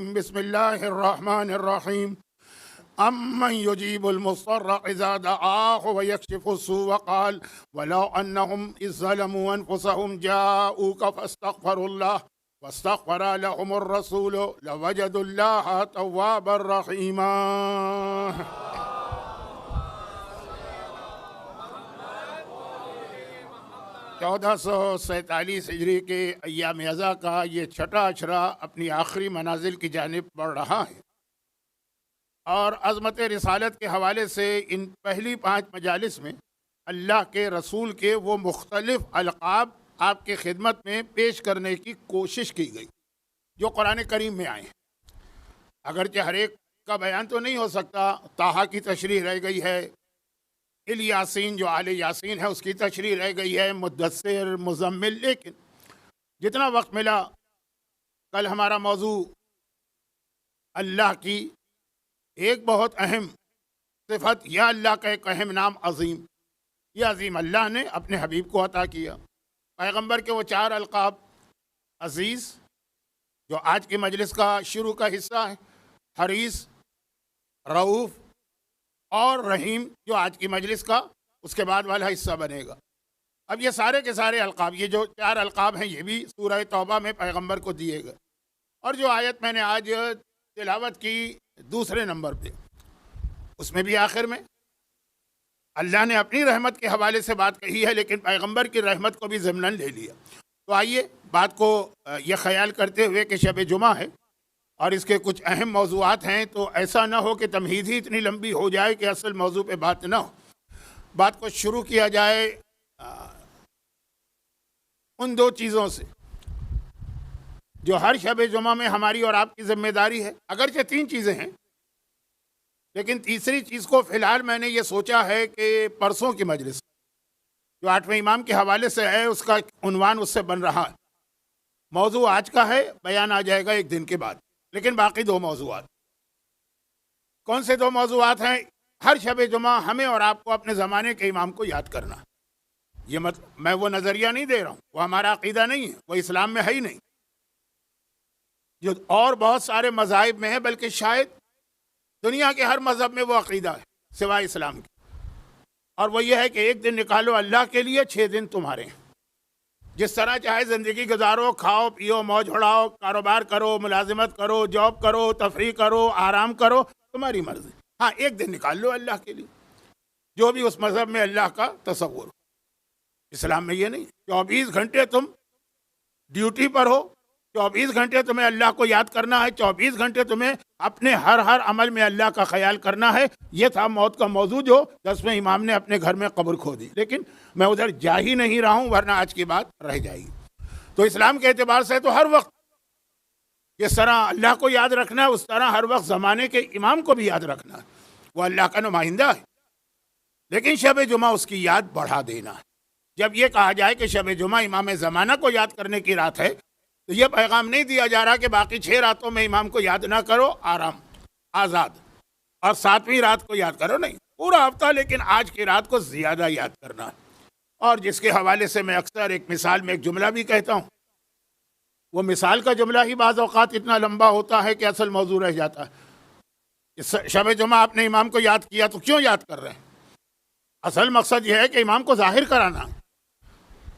الرجیم بسم اللہ الرحمن الرحیم امن یجیب المضطر اذا دعاہ ویکشف السوء وقال ولو انہم اذ ظلموا انفسهم جاؤوک فاستغفروا اللہ واستغفر لهم الرسول لوجدوا اللہ توابا رحیما۔ 1447 ہجری کے ایام ازا کا یہ چھٹا اشرا اپنی آخری منازل کی جانب بڑھ رہا ہے، اور عظمت رسالت کے حوالے سے ان پہلی 5 مجالس میں اللہ کے رسول کے وہ مختلف القاب آپ کے خدمت میں پیش کرنے کی کوشش کی گئی جو قرآن کریم میں آئے ہیں۔ اگرچہ ہر ایک کا بیان تو نہیں ہو سکتا، طٰہٰ کی تشریح رہ گئی ہے، الیاسین جو آل یاسین ہے اس کی تشریح رہ گئی ہے، مدثر، مزمل، لیکن جتنا وقت ملا، کل ہمارا موضوع اللہ کی ایک بہت اہم صفت یا اللہ کا ایک اہم نام عظیم، یہ عظیم اللہ نے اپنے حبیب کو عطا کیا۔ پیغمبر کے وہ 4 القاب، عزیز جو آج کی مجلس کا شروع کا حصہ ہے، حریص، رؤوف اور رحیم جو آج کی مجلس کا اس کے بعد والا حصہ بنے گا۔ اب یہ سارے کے سارے القاب، یہ جو 4 القاب ہیں، یہ بھی سورہ توبہ میں پیغمبر کو دیے گئے، اور جو آیت میں نے آج تلاوت کی دوسرے نمبر پہ، اس میں بھی آخر میں اللہ نے اپنی رحمت کے حوالے سے بات کہی ہے، لیکن پیغمبر کی رحمت کو بھی ضمناً لے لیا۔ تو آئیے بات کو یہ خیال کرتے ہوئے کہ شب جمعہ ہے اور اس کے کچھ اہم موضوعات ہیں، تو ایسا نہ ہو کہ تمہید ہی اتنی لمبی ہو جائے کہ اصل موضوع پہ بات نہ ہو۔ بات کو شروع کیا جائے ان 2 چیزوں سے جو ہر شب جمعہ میں ہماری اور آپ کی ذمہ داری ہے۔ اگرچہ 3 چیزیں ہیں، لیکن تیسری چیز کو فی الحال میں نے یہ سوچا ہے کہ پرسوں کی مجلس جو 8ویں امام کے حوالے سے ہے، اس کا عنوان اس سے بن رہا ہے۔ موضوع آج کا ہے، بیان آ جائے گا 1 دن کے بعد، لیکن باقی 2 موضوعات کون سے 2 موضوعات ہیں؟ ہر شب جمعہ ہمیں اور آپ کو اپنے زمانے کے امام کو یاد کرنا ہے۔ یہ میں وہ نظریہ نہیں دے رہا ہوں، وہ ہمارا عقیدہ نہیں ہے، وہ اسلام میں ہے ہی نہیں، جو اور بہت سارے مذاہب میں ہے، بلکہ شاید دنیا کے ہر مذہب میں وہ عقیدہ ہے سوائے اسلام کے، اور وہ یہ ہے کہ 1 دن نکالو اللہ کے لیے، 6 دن تمہارے ہیں۔ جس طرح چاہے زندگی گزارو، کھاؤ پیو، موج اڑاؤ، کاروبار کرو، ملازمت کرو، جاب کرو، تفریح کرو، آرام کرو، تمہاری مرضی۔ ہاں 1 دن نکال لو اللہ کے لیے، جو بھی اس مذہب میں اللہ کا تصور ہو۔ اسلام میں یہ نہیں، 24 گھنٹے تم ڈیوٹی پر ہو، 24 گھنٹے تمہیں اللہ کو یاد کرنا ہے، 24 گھنٹے تمہیں اپنے ہر عمل میں اللہ کا خیال کرنا ہے۔ یہ تھا موت کا موضوع جو 10ویں امام نے اپنے گھر میں قبر کھو دی، لیکن میں ادھر جا ہی نہیں رہا ہوں، ورنہ آج کی بات رہ جائے گی۔ تو اسلام کے اعتبار سے تو ہر وقت جس طرح اللہ کو یاد رکھنا ہے، اس طرح ہر وقت زمانے کے امام کو بھی یاد رکھنا ہے، وہ اللہ کا نمائندہ ہے، لیکن شب جمعہ اس کی یاد بڑھا دینا ہے۔ جب یہ کہا جائے کہ شب جمعہ امام زمانہ کو یاد کرنے کی رات ہے، تو یہ پیغام نہیں دیا جا رہا کہ باقی 6 راتوں میں امام کو یاد نہ کرو، آرام، آزاد، اور 7ویں رات کو یاد کرو، نہیں، پورا ہفتہ، لیکن آج کی رات کو زیادہ یاد کرنا ہے۔ اور جس کے حوالے سے میں اکثر ایک مثال میں ایک جملہ بھی کہتا ہوں، وہ مثال کا جملہ ہی بعض اوقات اتنا لمبا ہوتا ہے کہ اصل موضوع رہ جاتا ہے۔ شب جمعہ آپ نے امام کو یاد کیا تو کیوں یاد کر رہے ہیں؟ اصل مقصد یہ ہے کہ امام کو ظاہر کرانا ہے۔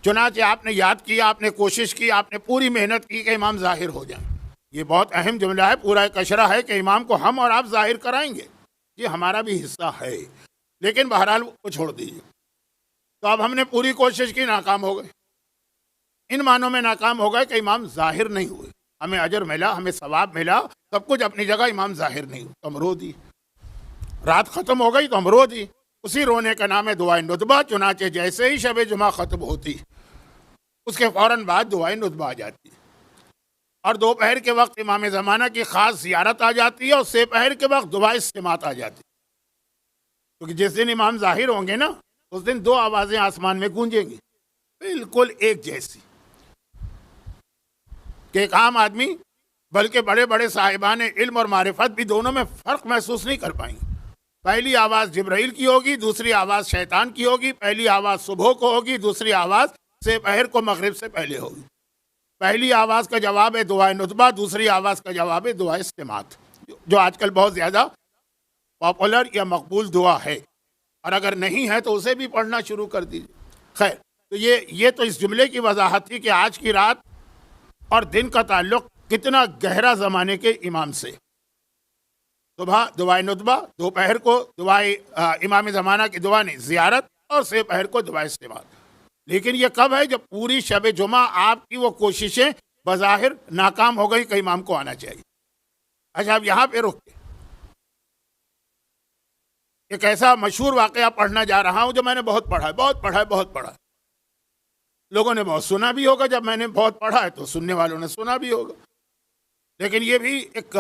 چنانچہ آپ نے یاد کیا، آپ نے کوشش کی، آپ نے پوری محنت کی کہ امام ظاہر ہو جائیں۔ یہ بہت اہم جملہ ہے، پورا ایک اشرا ہے کہ امام کو ہم اور آپ ظاہر کرائیں گے، یہ ہمارا بھی حصہ ہے، لیکن بہرحال وہ چھوڑ دیجیے۔ تو اب ہم نے پوری کوشش کی، ناکام ہو گئے۔ ان معنوں میں ناکام ہو گئے کہ امام ظاہر نہیں ہوئے، ہمیں اجر ملا، ہمیں ثواب ملا، سب کچھ اپنی جگہ، امام ظاہر نہیں ہوئے تو ہم رو دی۔ رات ختم ہو گئی تو ہم رو دی۔ اسی رونے کا نام ہے دعائے ندبہ۔ چنانچہ جیسے ہی شب جمعہ ختم ہوتی، اس کے فوراً بعد دعائے ندبہ آ جاتی، اور دوپہر کے وقت امام زمانہ کی خاص زیارت آ جاتی ہے، اور سپہر کے وقت دعائے استماعت آ جاتی، کیونکہ جس دن امام ظاہر ہوں گے نا، اس دن 2 آوازیں آسمان میں گونجیں گی، بالکل ایک جیسی، کہ ایک عام آدمی بلکہ بڑے بڑے صاحبان علم اور معرفت بھی دونوں میں فرق محسوس نہیں کر پائیں گے۔ پہلی آواز جبرائیل کی ہوگی، دوسری آواز شیطان کی ہوگی، پہلی آواز صبح کو ہوگی، دوسری آواز سپہر کو مغرب سے پہلے ہوگی۔ پہلی آواز کا جواب ہے دعائے ندبہ، دوسری آواز کا جواب ہے دعائے استماعت، جو آج کل بہت زیادہ پاپولر یا مقبول دعا ہے، اور اگر نہیں ہے تو اسے بھی پڑھنا شروع کر دیجیے۔ خیر، تو یہ تو اس جملے کی وضاحت تھی کہ آج کی رات اور دن کا تعلق کتنا گہرا زمانے کے امام سے۔ صبح دعائے ندبہ، دوپہر کو دعائے امام زمانہ کی دعا نہیں زیارت، اور سے پہر کو دعائے استعمال۔ لیکن یہ کب ہے؟ جب پوری شب جمعہ آپ کی وہ کوششیں بظاہر ناکام ہو گئی کہ امام کو آنا چاہیے۔ اچھا، اب یہاں پہ رک کے ایک ایسا مشہور واقعہ پڑھنا جا رہا ہوں جو میں نے بہت پڑھا ہے۔ لوگوں نے بہت سنا بھی ہوگا، جب میں نے بہت پڑھا ہے تو سننے والوں نے سنا بھی ہوگا، لیکن یہ بھی ایک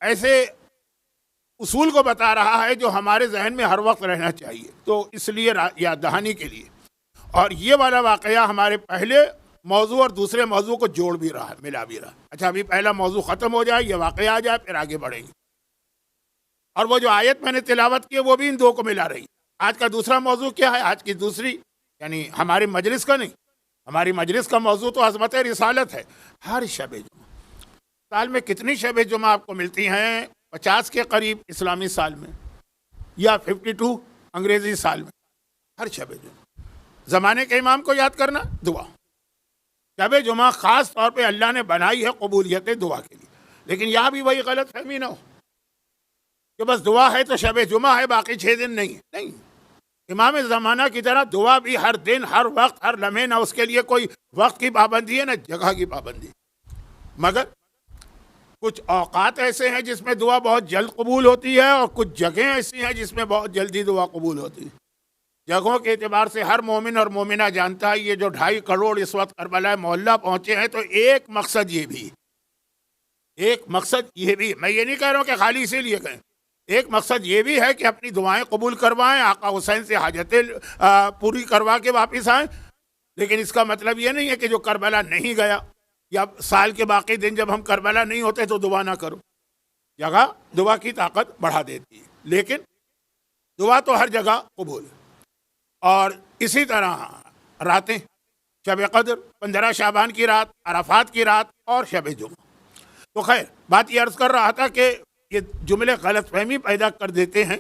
ایسے اصول کو بتا رہا ہے جو ہمارے ذہن میں ہر وقت رہنا چاہیے، تو اس لیے یاد دہانی کے لیے۔ اور یہ والا واقعہ ہمارے پہلے موضوع اور دوسرے موضوع کو جوڑ بھی رہا ہے، ملا بھی رہا ہے۔ اچھا، ابھی پہلا موضوع ختم ہو جائے، یہ واقعہ آ جائے، پھر آگے بڑھیں گے۔ اور وہ جو آیت میں نے تلاوت کی وہ بھی ان دو کو ملا رہی۔ آج کا دوسرا موضوع کیا ہے؟ آج کی دوسری یعنی ہماری مجلس کا نہیں، ہماری مجلس کا موضوع تو عظمت رسالت ہے۔ ہر شب جمعہ، سال میں کتنی شب جمعہ آپ کو ملتی ہیں؟ 50 کے قریب اسلامی سال میں، یا 52 انگریزی سال میں۔ ہر شب جمعہ زمانے کے امام کو یاد کرنا، دعا۔ شب جمعہ خاص طور پہ اللہ نے بنائی ہے قبولیت دعا کے لیے، لیکن یہاں بھی وہی غلط فہمی نہ ہو کہ بس دعا ہے تو شب جمعہ ہے، باقی 6 دن نہیں۔ امام زمانہ کی طرح دعا بھی ہر دن، ہر وقت، ہر لمحے، نہ اس کے لیے کوئی وقت کی پابندی ہے نہ جگہ کی پابندی، مگر کچھ اوقات ایسے ہیں جس میں دعا بہت جلد قبول ہوتی ہے، اور کچھ جگہیں ایسی ہیں جس میں بہت جلدی دعا قبول ہوتی ہے۔ جگہوں کے اعتبار سے ہر مومن اور مومنہ جانتا ہے، یہ جو 2.5 کروڑ اس وقت کربلا محلہ پہنچے ہیں، تو ایک مقصد یہ بھی، میں یہ نہیں کہہ رہا ہوں کہ خالی اسی لیے کہیں، ایک مقصد یہ بھی ہے کہ اپنی دعائیں قبول کروائیں، آقا حسین سے حاجتیں پوری کروا کے واپس آئیں۔ لیکن اس کا مطلب یہ نہیں ہے کہ جو کربلا نہیں گیا، یا سال کے باقی دن جب ہم کربلا نہیں ہوتے تو دعا نہ کرو۔ جگہ دعا کی طاقت بڑھا دیتی ہے، لیکن دعا تو ہر جگہ قبول ہے۔ اور اسی طرح راتیں، شب قدر، 15 شعبان کی رات، عرفات کی رات، اور شب جمعہ۔ تو خیر، بات یہ عرض کر رہا تھا کہ یہ جملے غلط فہمی پیدا کر دیتے ہیں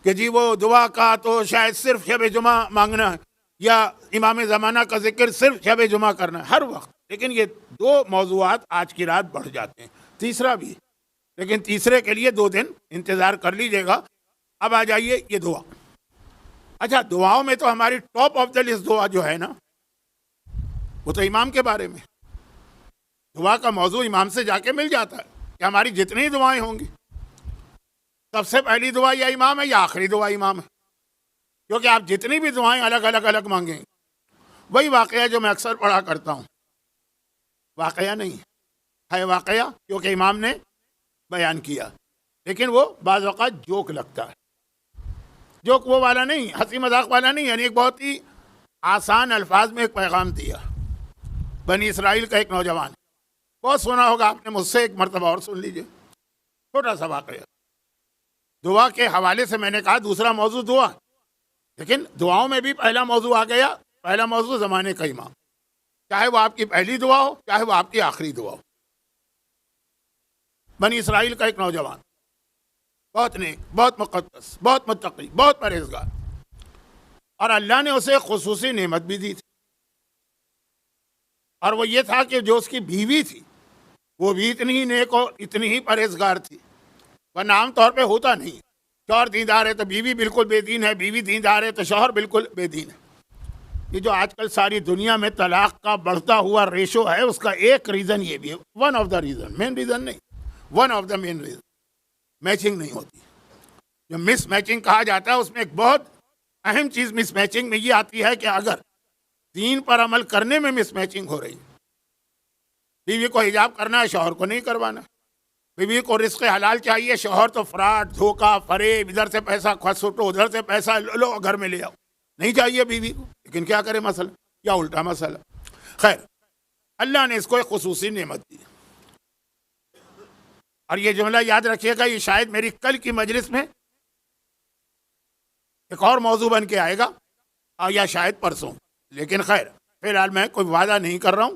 کہ جی وہ دعا کا تو شاید صرف شب جمعہ مانگنا ہے، یا امام زمانہ کا ذکر صرف شب جمعہ کرنا ہے، ہر وقت۔ لیکن یہ 2 موضوعات آج کی رات بڑھ جاتے ہیں، تیسرا بھی، لیکن تیسرے کے لیے 2 دن انتظار کر لیجیے گا۔ اب آ جائیے یہ دعا۔ اچھا، دعاؤں میں تو ہماری ٹاپ آف دا لسٹ دعا جو ہے نا، وہ تو امام کے بارے میں۔ دعا کا موضوع امام سے جا کے مل جاتا ہے کہ ہماری جتنی دعائیں ہوں گی، سب سے پہلی دعا یا امام ہے یا آخری دعا امام ہے، کیونکہ آپ جتنی بھی دعائیں الگ مانگیں، وہی واقعہ جو میں اکثر پڑھا کرتا ہوں، واقعہ نہیں ہے واقعہ، کیونکہ امام نے بیان کیا، لیکن وہ بعض اوقات جوک لگتا ہے۔ جوک وہ والا نہیں، ہنسی مذاق والا نہیں، یعنی ایک بہت ہی آسان الفاظ میں ایک پیغام دیا۔ بنی اسرائیل کا ایک نوجوان، بہت سنا ہوگا آپ نے مجھ سے، ایک مرتبہ اور سن لیجئے، چھوٹا سا واقعہ۔ دعا کے حوالے سے میں نے کہا دوسرا موضوع دعا، لیکن دعاؤں میں بھی پہلا موضوع آ گیا، پہلا موضوع زمانے کا امام، چاہے وہ آپ کی پہلی دعا ہو، چاہے وہ آپ کی آخری دعا ہو۔ بنی اسرائیل کا ایک نوجوان، بہت نیک، بہت مقدس، بہت متقی، بہت پرہیزگار، اور اللہ نے اسے خصوصی نعمت بھی دی تھی، اور وہ یہ تھا کہ جو اس کی بیوی تھی وہ بھی اتنی ہی نیک اور اتنی ہی پرہیزگار تھی، ورنہ عام طور پہ ہوتا نہیں۔ شوہر دیندار ہے تو بیوی بالکل بے دین ہے، بیوی دیندار ہے تو شوہر بالکل بے دین ہے۔ یہ جو آج کل ساری دنیا میں طلاق کا بڑھتا ہوا ریشو ہے، اس کا ایک ریزن یہ بھی ہے، one of the reason, main reason نہیں، one of the main reason, matching نہیں ہوتی۔ جو مس میچنگ کہا جاتا ہے، اس میں ایک بہت اہم چیز مس میچنگ میں یہ آتی ہے کہ اگر دین پر عمل کرنے میں مس میچنگ ہو رہی، بیوی کو حجاب کرنا ہے، شوہر کو نہیں کروانا، بیوی کو رزق حلال چاہیے، شوہر تو فراڈ، دھوکہ، فریب، ادھر سے پیسہ کھسوٹو، ادھر سے پیسہ لو، گھر میں لے آؤ، نہیں چاہیے بیوی کو، لیکن کیا کرے مسئلہ، یا الٹا مسئلہ۔ خیر، اللہ نے اس کو ایک خصوصی نعمت دی، اور یہ جملہ یاد رکھیے گا، یہ شاید میری کل کی مجلس میں ایک اور موضوع بن کے آئے گا، یا شاید پرسوں، لیکن خیر، فی الحال میں کوئی وعدہ نہیں کر رہا ہوں.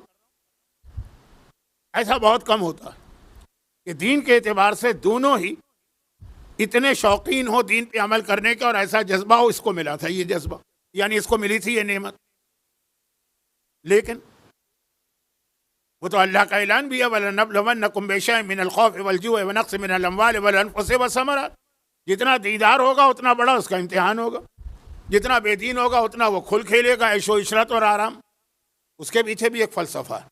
ایسا بہت کم ہوتا ہے کہ دین کے اعتبار سے دونوں ہی اتنے شوقین ہو دین پہ عمل کرنے کا اور ایسا جذبہ ہو. اس کو ملا تھا یہ جذبہ، یعنی اس کو ملی تھی یہ نعمت. لیکن وہ تو اللہ کا اعلان بھی ہے وَلَنَبْلُوَنَّكُمْ بِشَيْءٍ مِّنَ الْخَوْفِ وَالْجُوعِ وَنَقْصٍ مِّنَ الْأَمْوَالِ وَالْأَنفُسِ وَالثَّمَرَاتِ. جتنا دیندار ہوگا اتنا بڑا اس کا امتحان ہوگا، جتنا بے دین ہوگا اتنا وہ کھل کھیلے گا، عیش و عشرت اور آرام. اس کے پیچھے بھی ایک فلسفہ ہے.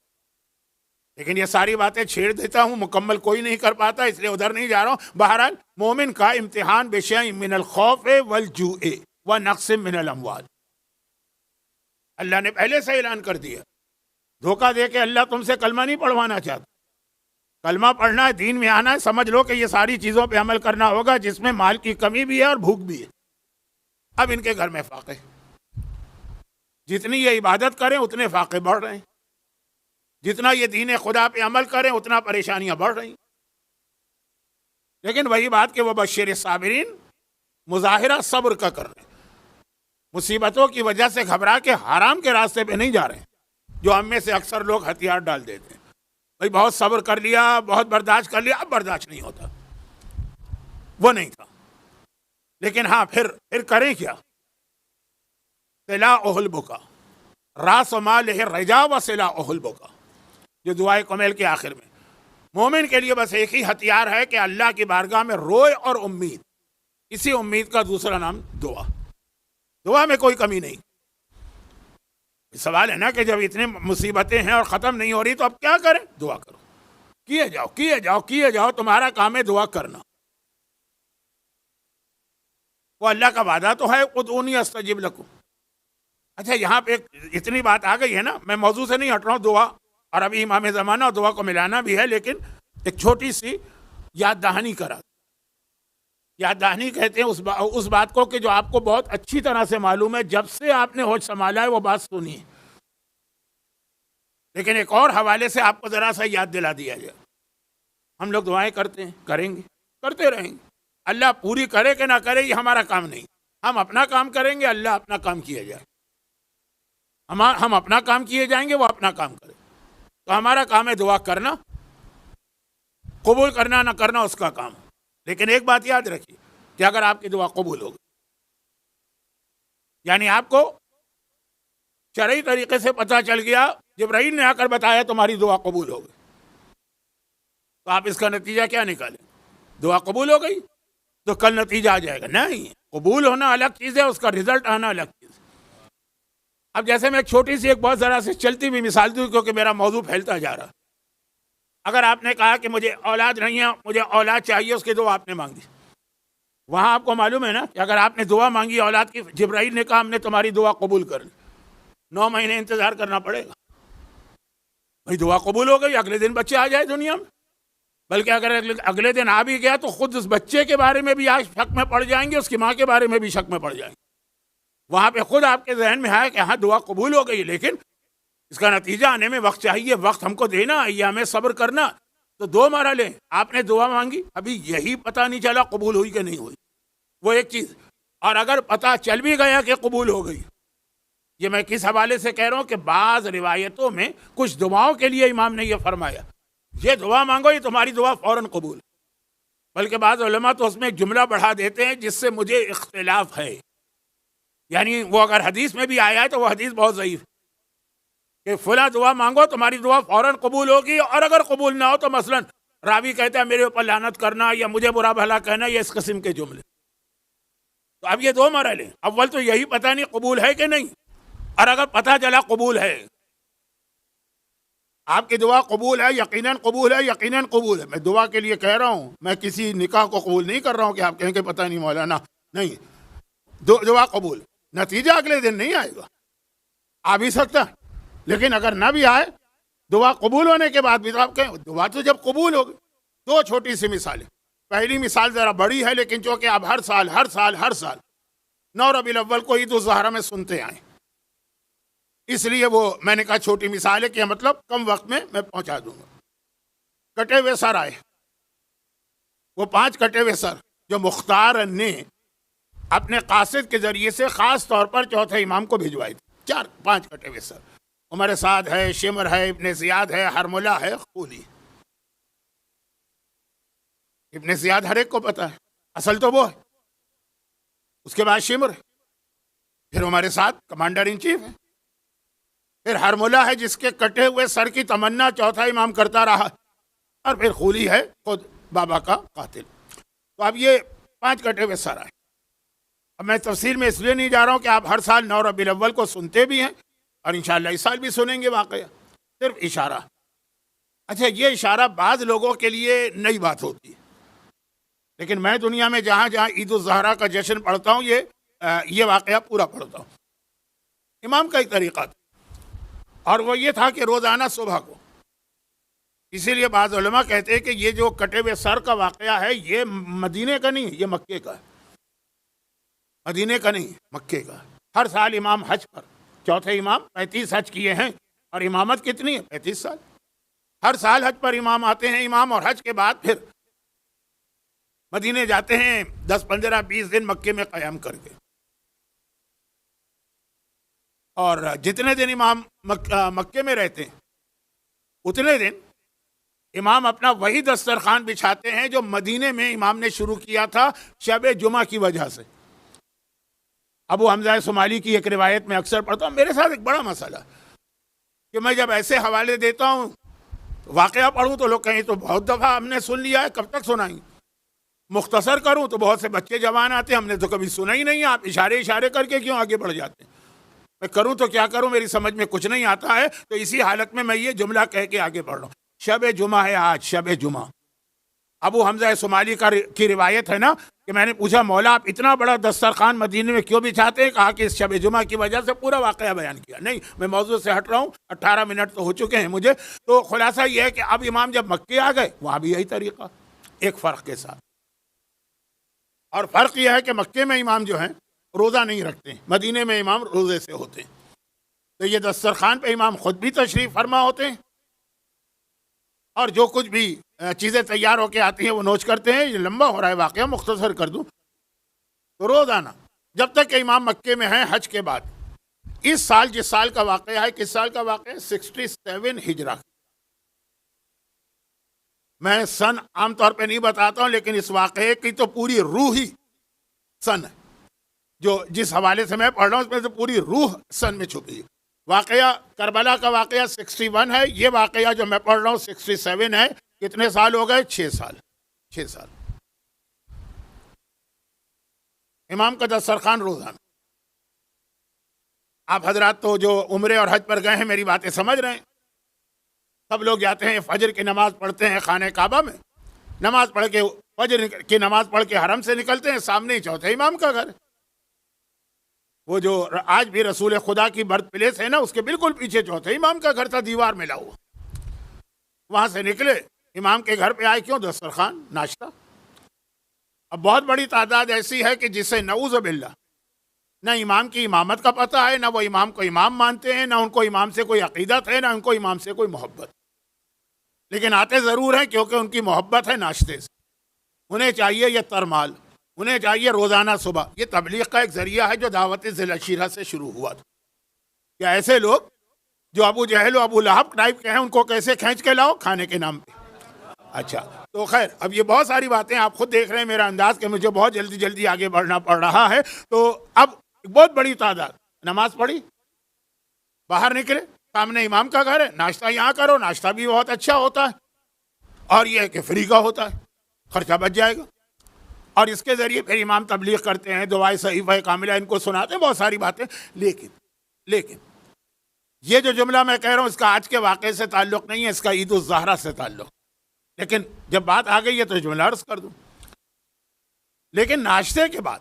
لیکن یہ ساری باتیں چھیڑ دیتا ہوں، مکمل کوئی نہیں کر پاتا، اس لیے ادھر نہیں جا رہا ہوں. بہرحال مومن کا امتحان بِشَيْءٍ مِّنَ الْخَوْفِ وَالْجُوعِ وَنَقْصٍ مِّنَ الْأَمْوَالِ. اللہ نے پہلے سے اعلان کر دیا. دھوکہ دے کے اللہ تم سے کلمہ نہیں پڑھوانا چاہتا. کلمہ پڑھنا ہے، دین میں آنا ہے، سمجھ لو کہ یہ ساری چیزوں پہ عمل کرنا ہوگا جس میں مال کی کمی بھی ہے اور بھوک بھی ہے. اب ان کے گھر میں فاقے، جتنی یہ عبادت کریں اتنے فاقے بڑھ رہے ہیں، جتنا یہ دین خدا پہ عمل کریں اتنا پریشانیاں بڑھ رہی ہیں. لیکن وہی بات کہ وہ بشیر صابرین، مظاہرہ صبر کا کر رہے ہیں. مصیبتوں کی وجہ سے گھبرا کے حرام کے راستے پہ نہیں جا رہے ہیں جو ہم میں سے اکثر لوگ ہتھیار ڈال دیتے ہیں. بھائی بہت صبر کر لیا، بہت برداشت کر لیا، اب برداشت نہیں ہوتا. وہ نہیں تھا. لیکن ہاں پھر کریں کیا؟ سلاح البکا راس مال رجا و سلاح البکا، جو دعائے کمیل کے آخر میں مومن کے لیے بس ایک ہی ہتھیار ہے کہ اللہ کی بارگاہ میں روئے اور امید. اسی امید کا دوسرا نام دعا. دعا میں کوئی کمی نہیں. سوال ہے نا کہ جب اتنی مصیبتیں ہیں اور ختم نہیں ہو رہی تو اب کیا کریں؟ دعا کرو. کیے جاؤ کیے جاؤ کیے جاؤ، تمہارا کام ہے دعا کرنا. وہ اللہ کا وعدہ تو ہے ادعونی استجب لکم. اچھا یہاں پہ اتنی بات آ گئی ہے نا، میں موضوع سے نہیں ہٹ رہا ہوں. دعا اور ابھی امام زمانہ اور دعا کو ملانا بھی ہے، لیکن ایک چھوٹی سی یاد دہانی کرا. یاد دہانی کہتے ہیں اس بات کو کہ جو آپ کو بہت اچھی طرح سے معلوم ہے، جب سے آپ نے ہوش سنبھالا ہے وہ بات سنی ہے، لیکن ایک اور حوالے سے آپ کو ذرا سا یاد دلا دیا جائے. ہم لوگ دعائیں کرتے ہیں، کریں گے، کرتے رہیں گے. اللہ پوری کرے کہ نہ کرے یہ ہمارا کام نہیں. ہم اپنا کام کریں گے، اللہ اپنا کام کیا جائے. ہم اپنا کام کیے جائیں گے، وہ اپنا کام کرے. تو ہمارا کام ہے دعا کرنا، قبول کرنا نہ کرنا اس کا کام. لیکن ایک بات یاد رکھیے کہ اگر آپ کی دعا قبول ہوگی، یعنی آپ کو شرعی طریقے سے پتہ چل گیا، جبرائیل نے آ کر بتایا تمہاری دعا قبول ہو گئی، تو آپ اس کا نتیجہ کیا نکالیں؟ دعا قبول ہو گئی تو کل نتیجہ آ جائے گا. نہیں، قبول ہونا الگ چیز ہے، اس کا رزلٹ آنا الگ چیز ہے. اب جیسے میں ایک چھوٹی سی ایک بہت ذرا سے چلتی ہوئی مثال دوں کیونکہ میرا موضوع پھیلتا جا رہا. اگر آپ نے کہا کہ مجھے اولاد نہیں ہے، مجھے اولاد چاہیے، اس کی دعا آپ نے مانگی، وہاں آپ کو معلوم ہے نا کہ اگر آپ نے دعا مانگی اولاد کی، جبرائیل نے کہا ہم نے تمہاری دعا قبول کر لی، 9 مہینے انتظار کرنا پڑے گا. بھائی دعا قبول ہو گئی، اگلے دن بچے آ جائے دنیا میں. بلکہ اگر اگلے دن آ بھی گیا تو خود اس بچے کے بارے میں بھی آج شک میں پڑ جائیں گے، اس کی ماں کے بارے میں بھی شک میں پڑ جائیں گے. وہاں پہ خود آپ کے ذہن میں ہے کہ ہاں دعا قبول ہو گئی، لیکن اس کا نتیجہ آنے میں وقت چاہیے، وقت ہم کو دینا یا ہمیں صبر کرنا. تو 2 مرحلے، آپ نے دعا مانگی، ابھی یہی پتہ نہیں چلا قبول ہوئی کہ نہیں ہوئی، وہ ایک چیز. اور اگر پتہ چل بھی گیا کہ قبول ہو گئی، یہ میں کس حوالے سے کہہ رہا ہوں کہ بعض روایتوں میں کچھ دعاؤں کے لیے امام نے یہ فرمایا یہ دعا مانگو، یہ تمہاری دعا فوراً قبول. بلکہ بعض علماء تو اس میں ایک جملہ بڑھا دیتے ہیں جس سے مجھے اختلاف ہے، یعنی وہ اگر حدیث میں بھی آیا ہے تو وہ حدیث بہت ضعیف ہے کہ فلاں دعا مانگو تمہاری دعا فوراً قبول ہوگی، اور اگر قبول نہ ہو تو مثلا راوی کہتا ہے میرے اوپر لعنت کرنا یا مجھے برا بھلا کہنا، یا اس قسم کے جملے. تو اب یہ 2 مرحلے، اول تو یہی پتہ نہیں قبول ہے کہ نہیں، اور اگر پتہ چلا قبول ہے، آپ کی دعا قبول ہے، یقیناً قبول ہے، یقیناً قبول ہے. میں دعا کے لیے کہہ رہا ہوں، میں کسی نکاح کو قبول نہیں کر رہا ہوں کہ آپ کہیں کہ پتہ نہیں مولانا، نہیں. دعا قبول، نتیجہ اگلے دن نہیں آئے گا، آ بھی سکتا، لیکن اگر نہ بھی آئے، دعا قبول ہونے کے بعد بھی تو آپ کہیں دعا تو جب قبول ہوگی. 2 چھوٹی سی مثالیں. پہلی مثال ذرا بڑی ہے، لیکن چونکہ آپ ہر سال 9 ربیع الاول کو عید الضحیٰ میں سنتے آئیں، اس لیے وہ میں نے کہا چھوٹی مثال ہے کہ مطلب کم وقت میں پہنچا دوں گا. کٹے ہوئے سر آئے، وہ 5 کٹے ہوئے سر جو مختار نے اپنے قاصد کے ذریعے سے خاص طور پر چوتھے امام کو بھجوائے تھے. 5 کٹے ہوئے سر. عمر سعد ہے، شمر ہے، ابن زیاد ہے، حرملہ ہے، خولی۔ ابن زیاد ہر ایک کو پتا ہے، اصل تو وہ ہے، اس کے بعد شمر ہے، پھر عمر سعد کمانڈر ان چیف ہے، پھر حرملہ ہے جس کے کٹے ہوئے سر کی تمنا چوتھا امام کرتا رہا، اور پھر خولی ہے خود بابا کا قاتل۔ تو اب یہ 5 کٹے ہوئے سر آئے۔ اب میں تفصیل میں اس لیے نہیں جا رہا ہوں کہ آپ ہر سال 9 ربیع الاول کو سنتے بھی ہیں اور انشاءاللہ اس سال بھی سنیں گے واقعہ، صرف اشارہ۔ اچھا، یہ اشارہ بعض لوگوں کے لیے نئی بات ہوتی ہے، لیکن میں دنیا میں جہاں جہاں عید الزہرا کا جشن پڑھتا ہوں یہ واقعہ پورا پڑھتا ہوں۔ امام کا ایک طریقہ تھا، اور وہ یہ تھا کہ روزانہ صبح کو، اسی لیے بعض علماء کہتے ہیں کہ یہ جو کٹے ہوئے سر کا واقعہ ہے یہ مدینے کا نہیں ہے، یہ مکے کا ہے، مدینے کا نہیں، مکے کا۔ ہر سال امام حج پر، چوتھے امام 35 حج کیے ہیں، اور امامت کتنی ہے؟ 35 سال۔ ہر سال حج پر امام آتے ہیں، امام، اور حج کے بعد پھر مدینے جاتے ہیں 10 15 20 دن مکے میں قیام کر کے، اور جتنے دن امام مکے میں رہتے ہیں اتنے دن امام اپنا وہی دسترخوان بچھاتے ہیں جو مدینے میں امام نے شروع کیا تھا شب جمعہ کی وجہ سے۔ ابو حمزہ صومالی کی ایک روایت میں اکثر پڑھتا ہوں، میرے ساتھ ایک بڑا مسئلہ کہ میں جب ایسے حوالے دیتا ہوں واقعہ پڑھوں تو لوگ کہیں تو بہت دفعہ ہم نے سن لیا ہے، کب تک سنائیں؟ مختصر کروں تو بہت سے بچے جوان آتے ہیں، ہم نے تو کبھی سنا ہی نہیں، آپ اشارے کر کے کیوں آگے بڑھ جاتے ہیں؟ میں کروں تو کیا کروں، میری سمجھ میں کچھ نہیں آتا ہے، تو اسی حالت میں یہ جملہ کہہ کے آگے بڑھ رہا ہوں۔ شب جمعہ ہے آج، شب جمعہ۔ ابو حمزہ صومالی کی روایت ہے نا کہ میں نے پوچھا مولا آپ اتنا بڑا دسترخوان مدینے میں کیوں بچھاتے ہیں؟ کہا کہ اس شب جمعہ کی وجہ سے، پورا واقعہ بیان کیا۔ نہیں، میں موضوع سے ہٹ رہا ہوں، 18 منٹ تو ہو چکے ہیں مجھے۔ تو خلاصہ یہ ہے کہ اب امام جب مکے آ گئے وہاں بھی یہی طریقہ، ایک فرق کے ساتھ، اور فرق یہ ہے کہ مکے میں امام جو ہیں روزہ نہیں رکھتے ہیں، مدینے میں امام روزے سے ہوتے ہیں۔ تو یہ دسترخوان پہ امام خود بھی تشریف فرما ہوتے ہیں، اور جو کچھ بھی چیزیں تیار ہو کے آتی ہیں وہ نوچ کرتے ہیں۔ یہ لمبا ہو رہا ہے واقعہ، مختصر کر دوں تو روزانہ جب تک کہ امام مکے میں ہیں حج کے بعد، اس سال جس سال کا واقعہ ہے، کس سال کا واقعہ ہے؟ 67 ہجرہ۔ میں سن عام طور پہ نہیں بتاتا ہوں، لیکن اس واقعے کی تو پوری روح ہی سن ہے، جو جس حوالے سے میں پڑھ رہا ہوں اس میں سے پوری روح سن میں چھپی ہے۔ واقعہ کربلا کا واقعہ 61 ہے، یہ واقعہ جو میں پڑھ رہا ہوں 67 ہے۔ کتنے سال ہو گئے؟ 6 سال۔ 6 سال امام کا دسترخوان روزانہ۔ آپ حضرات تو جو عمرے اور حج پر گئے ہیں میری باتیں سمجھ رہے ہیں، سب لوگ جاتے ہیں فجر کی نماز پڑھتے ہیں خانہ کعبہ میں، نماز پڑھ کے فجر کی نماز پڑھ کے حرم سے نکلتے ہیں، سامنے ہی چوتھے امام کا گھر، وہ جو آج بھی رسول خدا کی برتھ پلیس ہے نا اس کے بالکل پیچھے چوتھے امام کا گھر تھا، دیوار ملا ہوا۔ وہاں سے نکلے امام کے گھر پہ آئے، کیوں؟ دسترخوان، ناشتہ۔ اب بہت بڑی تعداد ایسی ہے کہ جسے نعوذ باللہ نہ امام کی امامت کا پتہ ہے، نہ وہ امام کو امام مانتے ہیں، نہ ان کو امام سے کوئی عقیدت ہے، نہ ان کو امام سے کوئی محبت، لیکن آتے ضرور ہیں کیونکہ ان کی محبت ہے ناشتے سے۔ انہیں چاہیے یہ ترمال، انہیں چاہیے روزانہ صبح۔ یہ تبلیغ کا ایک ذریعہ ہے جو دعوت ذی العشیرہ سے شروع ہوا تھا، کہ ایسے لوگ جو ابو جہل و ابو لہب ٹائپ کے ہیں ان کو کیسے کھینچ کے لاؤ کھانے کے نام پہ۔ اچھا تو خیر، اب یہ بہت ساری باتیں آپ خود دیکھ رہے ہیں میرا انداز کہ مجھے بہت جلدی آگے بڑھنا پڑ رہا ہے۔ تو اب ایک بہت بڑی تعداد نماز پڑھی، باہر نکلے، سامنے امام کا گھر ہے، ناشتہ یہاں کرو، ناشتہ بھی بہت اچھا ہوتا ہے، اور یہ ہے کہ فری کا ہوتا ہے، خرچہ بچ جائے گا، اور اس کے ذریعے پھر امام تبلیغ کرتے ہیں، دعائے صحیفہ کاملہ ان کو سناتے ہیں، بہت ساری باتیں۔ لیکن یہ جو جملہ میں کہہ رہا ہوں اس کا آج کے واقعے سے تعلق نہیں ہے، اس کا عید الزہرا سے تعلق، لیکن جب بات آ گئی ہے تو جملہ عرض کر دوں۔ لیکن ناشتے کے بعد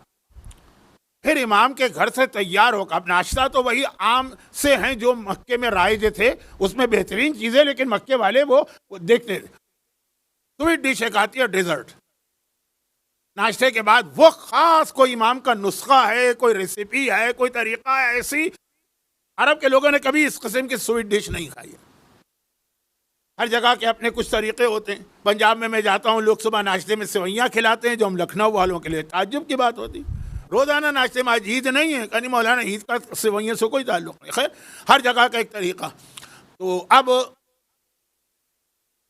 پھر امام کے گھر سے تیار ہو کر، اب ناشتہ تو وہی عام سے ہیں جو مکے میں رائج تھے، اس میں بہترین چیزیں، لیکن مکے والے وہ دیکھتے تھے، سویٹ ڈش ایک آتی ہے، ڈیزرٹ۔ ناشتے کے بعد وہ خاص کوئی امام کا نسخہ ہے، کوئی ریسیپی ہے، کوئی طریقہ ہے، ایسی عرب کے لوگوں نے کبھی اس قسم کی سویٹ ڈش نہیں کھائی ہے۔ ہر جگہ کے اپنے کچھ طریقے ہوتے ہیں۔ پنجاب میں جاتا ہوں، لوگ صبح ناشتے میں سوئیاں کھلاتے ہیں جو ہم لکھنؤ والوں کے لیے تعجب کی بات ہوتی۔ روزانہ ناشتے میں عید نہیں ہے، کہیں مولانا عید کا سوئیوں سے کوئی تعلق نہیں. خیر ہر جگہ کا ایک طریقہ. تو اب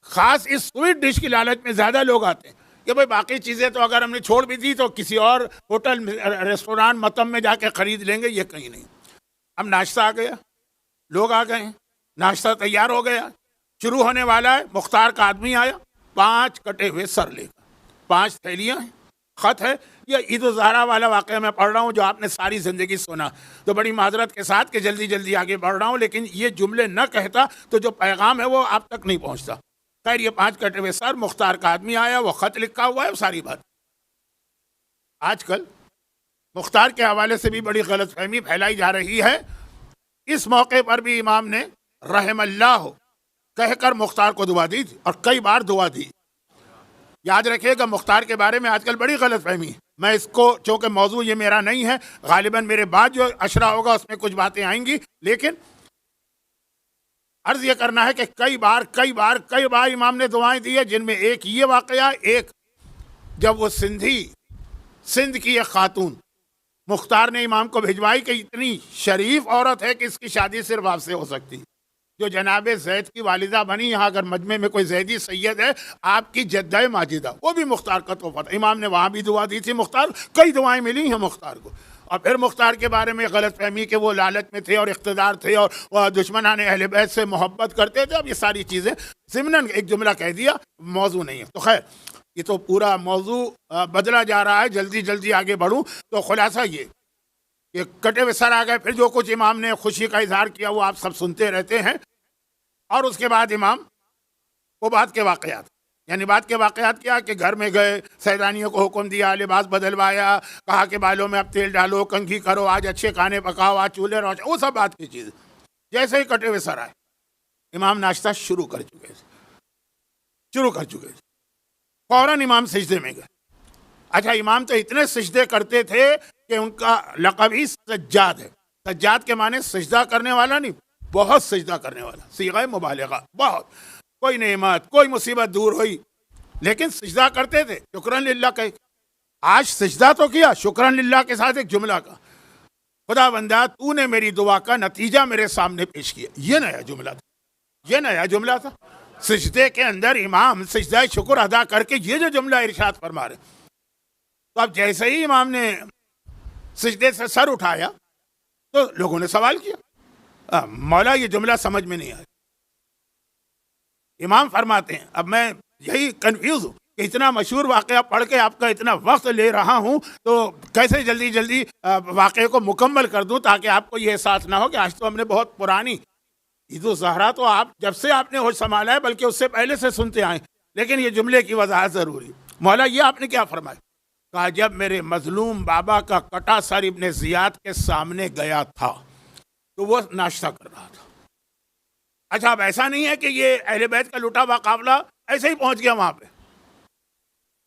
خاص اس سویٹ ڈش کی لالچ میں زیادہ لوگ آتے ہیں کہ بھائی باقی چیزیں تو اگر ہم نے چھوڑ بھی دی تو کسی اور ہوٹل ریسٹوران متم میں جا کے خرید لیں گے، یہ کہیں نہیں. اب ناشتہ آ گیا، لوگ آ گئے ہیں، ناشتہ تیار ہو گیا، شروع ہونے والا ہے. مختار کا آدمی آیا 5 کٹے ہوئے سر لے کر، 5 تھیلیاں ہیں، خط ہے. یہ عید الزہرا والا واقعہ میں پڑھ رہا ہوں جو آپ نے ساری زندگی سنا، تو بڑی معذرت کے ساتھ کہ جلدی جلدی آگے بڑھ رہا ہوں، لیکن یہ جملے نہ کہتا تو جو پیغام ہے وہ آپ تک نہیں پہنچتا. خیر یہ 5 کٹے ہوئے سر، مختار کا آدمی آیا، وہ خط لکھا ہوا ہے، وہ ساری بات. آج کل مختار کے حوالے سے بھی بڑی غلط فہمی پھیلائی جا رہی ہے. اس موقع پر بھی امام نے رحم اللہ کہہ کر مختار کو دعا دی تھی، اور کئی بار دعا دی. یاد رکھیے گا مختار کے بارے میں آج کل بڑی غلط فہمی ہے. میں اس کو چونکہ موضوع یہ میرا نہیں ہے، غالباً میرے بعد جو اشرا ہوگا اس میں کچھ باتیں آئیں گی، لیکن عرض یہ کرنا ہے کہ کئی بار امام نے دعائیں دی ہے، جن میں ایک یہ واقعہ، ایک جب وہ سندھ کی ایک خاتون مختار نے امام کو بھجوائی کہ اتنی شریف عورت ہے کہ اس کی شادی صرف آپ سے ہو سکتی، جو جناب زید کی والدہ بنی. یہاں اگر مجمع میں کوئی زیدی سید ہے، آپ کی جدہ ماجدہ، وہ بھی مختار کا تحفہ تھا. امام نے وہاں بھی دعا دی تھی. مختار کئی دعائیں ملی ہیں مختار کو. اور پھر مختار کے بارے میں غلط فہمی کہ وہ لالچ میں تھے اور اقتدار تھے اور دشمنان اہل بیت سے محبت کرتے تھے. اب یہ ساری چیزیں ضمناً ایک جملہ کہہ دیا، موضوع نہیں ہے. تو خیر یہ تو پورا موضوع بدلا جا رہا ہے، جلدی جلدی آگے بڑھوں. تو خلاصہ یہ کٹے ہوئے سر آ گئے. پھر جو کچھ امام نے خوشی کا اظہار کیا وہ آپ سب سنتے رہتے ہیں. اور اس کے بعد امام وہ بعد کے واقعات، یعنی بعد کے واقعات کیا کہ گھر میں گئے، سیدانیوں کو حکم دیا، لباس بدلوایا، کہا کہ بالوں میں اب تیل ڈالو، کنگھی کرو، آج اچھے کھانے پکاؤ، آج چولہے روشن، وہ سب بات کی چیز. جیسے ہی کٹے ہوئے سر آئے، امام ناشتہ شروع کر چکے تھے. فوراً امام سجدے میں گئے. اچھا امام تو اتنے سجدے کرتے تھے کہ ان کا لقب ہی سجاد ہے. سجاد کے معنی سجدہ کرنے والا نہیں، بہت سجدہ کرنے والا، صیغہ مبالغہ. بہت کوئی نعمت کوئی مصیبت دور ہوئی لیکن سجدہ کرتے تھے. شکرن للہ کہ آج سجدہ تو کیا، شکرن للہ کے ساتھ ایک جملہ کا، خدا بندہ تو نے میری دعا کا نتیجہ میرے سامنے پیش کیا. یہ نیا جملہ تھا. سجدے کے اندر امام سجدہ شکر ادا کر کے یہ جو جملہ ارشاد فرما رہے. تو اب جیسے ہی امام نے سجدے سے سر اٹھایا تو لوگوں نے سوال کیا، مولا یہ جملہ سمجھ میں نہیں آیا. امام فرماتے ہیں اب میں یہی کنفیوز ہوں کہ اتنا مشہور واقعہ پڑھ کے آپ کا اتنا وقت لے رہا ہوں تو کیسے جلدی جلدی واقعے کو مکمل کر دوں تاکہ آپ کو یہ احساس نہ ہو کہ آج تو ہم نے بہت پرانی عید الزہرا تو آپ جب سے آپ نے ہوش سنبھالا ہے بلکہ اس سے پہلے سے سنتے آئے، لیکن یہ جملے کی وضاحت ضروری. مولا یہ آپ نے کیا فرمایا؟ کہا جب میرے مظلوم بابا کا کٹا سر ابن زیاد کے سامنے گیا تھا تو وہ ناشتہ کر رہا تھا. اچھا اب ایسا نہیں ہے کہ یہ اہل بیت کا لٹا ہوا قافلہ ایسے ہی پہنچ گیا وہاں پہ.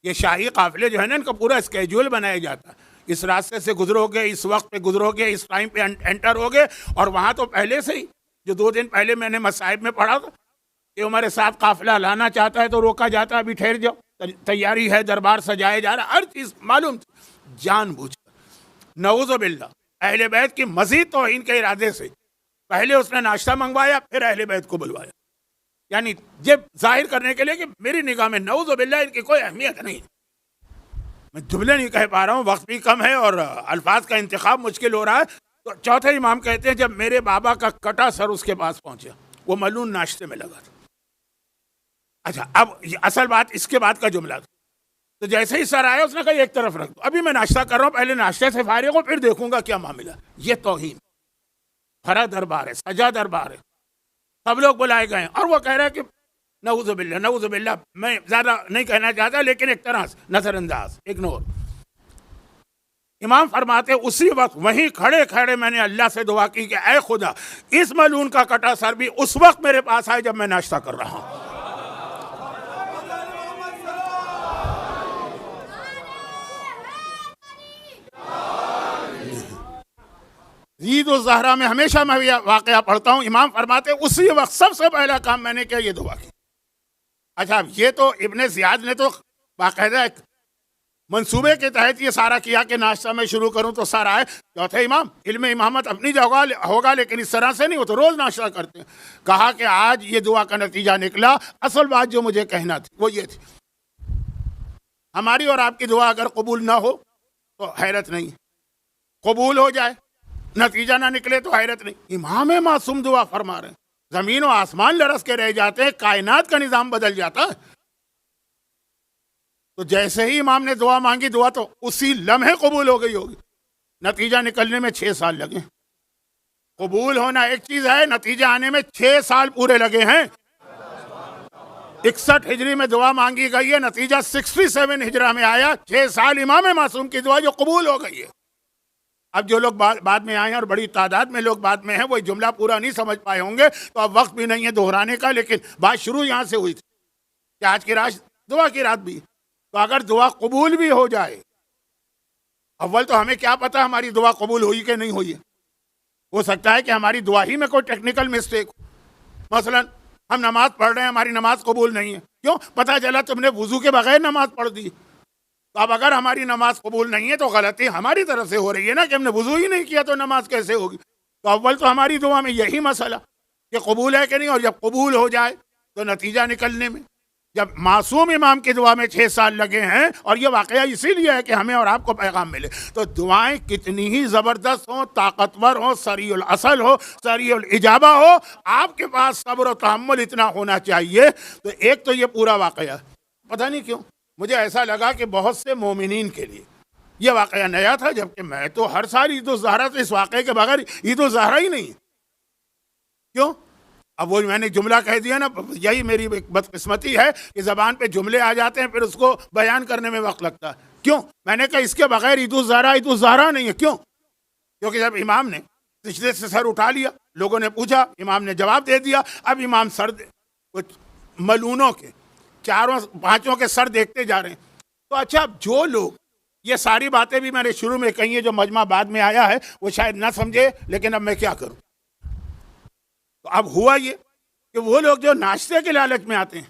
یہ شاہی قافلے جو ہے نا ان کا پورا اسکیجول بنایا جاتا ہے. اس راستے سے گزرو گے، اس وقت پہ گزرو گے، اس ٹائم پہ انٹر ہوگے. اور وہاں تو پہلے سے ہی جو 2 دن پہلے میں نے مصائب میں پڑھا تھا کہ ہمارے ساتھ قافلہ لانا چاہتا ہے تو روکا جاتا ہے، ابھی ٹھہر جاؤ، تیاری ہے، دربار سجایا جا رہا، ہر چیز معلوم تھی. جان بوجھ کر نعوذ باللہ اہل بیت کی مزید توہین کے ارادے سے پہلے اس نے ناشتہ منگوایا پھر اہل بیت کو بلوایا، یعنی یہ ظاہر کرنے کے لیے کہ میری نگاہ میں نعوذ باللہ ان کی کوئی اہمیت نہیں. میں جملے نہیں کہہ پا رہا ہوں، وقت بھی کم ہے اور الفاظ کا انتخاب مشکل ہو رہا ہے. تو چوتھے امام کہتے ہیں جب میرے بابا کا کٹا سر اس کے پاس پہنچا، وہ ملون ناشتے میں لگا تھا. اچھا اب اصل بات اس کے بعد کا جملہ تھا. تو جیسے ہی سر آیا اس نے کہا ایک طرف رکھ دو، ابھی میں ناشتہ کر رہا ہوں، پہلے ناشتے سے فارغ ہوں پھر دیکھوں گا کیا معاملہ. یہ توہین بھرا دربار ہے، سجا دربار ہے، سب لوگ بلائے گئے ہیں اور وہ کہہ رہا ہے کہ نعوذ باللہ. میں زیادہ نہیں کہنا چاہتا لیکن ایک طرح سے نظر انداز، اگنور. امام فرماتے اسی وقت وہیں کھڑے کھڑے میں نے اللہ سے دعا کی کہ اے خدا اس ملعون کا کٹا سر بھی اس وقت میرے پاس آئے جب میں ناشتہ کر رہا ہوں. عید الزہرا میں ہمیشہ میں واقعہ پڑھتا ہوں. امام فرماتے اسی وقت سب سے پہلا کام میں نے کیا، یہ دعا کی. اچھا یہ تو ابن زیاد نے تو باقاعدہ ایک منصوبے کے تحت یہ سارا کیا کہ ناشتہ میں شروع کروں تو سارا ہے. چوتھے امام علم امامت اپنی جگہ ہوگا لیکن اس طرح سے نہیں, وہ تو روز ناشتہ کرتے ہیں. کہا کہ آج یہ دعا کا نتیجہ نکلا. اصل بات جو مجھے کہنا تھی وہ یہ تھی, ہماری اور آپ کی دعا اگر قبول نہ ہو تو حیرت نہیں, قبول ہو جائے نتیجہ نہ نکلے تو حیرت نہیں. امام معصوم دعا فرما رہے ہیں, زمین و آسمان لرز کے رہ جاتے ہیں, کائنات کا نظام بدل جاتا ہے. تو جیسے ہی امام نے دعا مانگی, دعا تو اسی لمحے قبول ہو گئی ہوگی. نتیجہ نکلنے میں 6 سال لگے. قبول ہونا ایک چیز ہے, نتیجہ آنے میں 6 سال پورے لگے ہیں. 61 ہجری میں دعا مانگی گئی ہے, نتیجہ 67 ہجرہ میں آیا. 6 سال امام معصوم کی دعا جو قبول ہو گئی ہے. اب جو لوگ بعد میں آئے ہیں اور بڑی تعداد میں لوگ بعد میں ہیں, وہ جملہ پورا نہیں سمجھ پائے ہوں گے, تو اب وقت بھی نہیں ہے دہرانے کا. لیکن بات شروع یہاں سے ہوئی تھی کہ آج کی رات دعا کی رات بھی. تو اگر دعا قبول بھی ہو جائے, اول تو ہمیں کیا پتا ہماری دعا قبول ہوئی کہ نہیں ہوئی ہے. ہو سکتا ہے کہ ہماری دعا ہی میں کوئی ٹیکنیکل مسٹیک ہو. مثلا ہم نماز پڑھ رہے ہیں, ہماری نماز قبول نہیں ہے. کیوں؟ پتہ چلا تم نے وضو کے بغیر نماز پڑھ دی. تو اب اگر ہماری نماز قبول نہیں ہے تو غلطی ہماری طرف سے ہو رہی ہے نا, کہ ہم نے وضو ہی نہیں کیا تو نماز کیسے ہوگی. تو اول تو ہماری دعا میں یہی مسئلہ کہ قبول ہے کہ نہیں, اور جب قبول ہو جائے تو نتیجہ نکلنے میں. جب معصوم امام کی دعا میں 6 سال لگے ہیں, اور یہ واقعہ اسی لیے ہے کہ ہمیں اور آپ کو پیغام ملے. تو دعائیں کتنی ہی زبردست ہوں, طاقتور ہوں, سریع الاصل ہو, سریع الاجابہ ہو, آپ کے پاس صبر و تحمل اتنا ہونا چاہیے. تو ایک تو یہ پورا واقعہ, پتہ نہیں کیوں مجھے ایسا لگا کہ بہت سے مومنین کے لیے یہ واقعہ نیا تھا, جبکہ میں تو ہر سال عید الضحیٰ تو اس واقعے کے بغیر عید الضحیٰ ہی نہیں. کیوں؟ اب وہ میں نے جملہ کہہ دیا نا, یہی میری بدقسمتی ہے کہ زبان پہ جملے آ جاتے ہیں, پھر اس کو بیان کرنے میں وقت لگتا ہے. کیوں؟ میں نے کہا اس کے بغیر عید الضحیٰ نہیں ہے. کیوں؟ کیونکہ جب امام نے سجدے سے سر اٹھا لیا, لوگوں نے پوچھا, امام نے جواب دے دیا. اب امام سر ملونوں کے 4-5 کے سر دیکھتے جا رہے ہیں. تو اچھا, جو لوگ یہ ساری باتیں بھی میں نے شروع میں کہی ہیں, جو مجمع بعد میں آیا ہے وہ شاید نہ سمجھے, لیکن اب میں کیا کروں. تو اب ہوا یہ کہ وہ لوگ جو ناشتے کے لالچ میں آتے ہیں,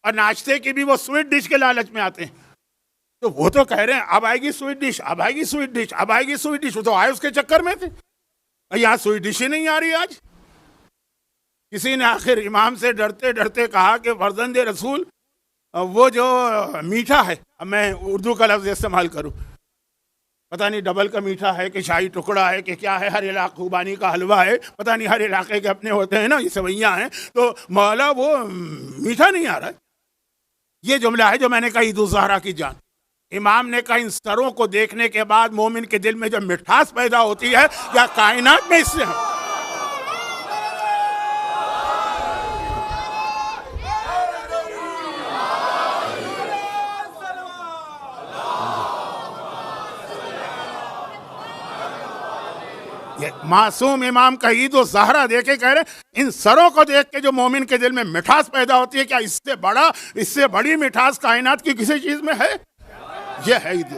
اور ناشتے کی بھی وہ سویٹ ڈش کے لالچ میں آتے ہیں, تو وہ تو کہہ رہے ہیں اب آئے گی سویٹ ڈش, اب آئے گی سویٹ ڈش, اب آئے گی سویٹ ڈش. وہ تو آئے اس کے چکر میں تھے. یہاں سویٹ ڈش ہی نہیں آ رہی آج. کسی نے آخر امام سے ڈرتے ڈرتے کہا کہ فرزند رسول, وہ جو میٹھا ہے, اب میں اردو کا لفظ استعمال کروں, پتہ نہیں ڈبل کا میٹھا ہے کہ شاہی ٹکڑا ہے کہ کیا ہے, ہر علاقہ خوبانی کا حلوہ ہے, پتہ نہیں ہر علاقے کے اپنے ہوتے ہیں نا, یہ سوئیاں ہیں. تو مولا وہ میٹھا نہیں آ رہا ہے. یہ جملہ ہے جو میں نے کہا عید الضحیٰ کی جان. امام نے کہا ان سروں کو دیکھنے کے بعد مومن کے دل میں جب مٹھاس پیدا ہوتی ہے, یا کائنات میں اس سے معصوم امام کا عید الضحیٰ دیکھے کہہ رہے ان سروں کو دیکھ کے جو مومن کے دل میں مٹھاس پیدا ہوتی ہے, کیا اس سے بڑی مٹھاس کائنات کی کسی چیز میں ہے؟ یہ ہے عید.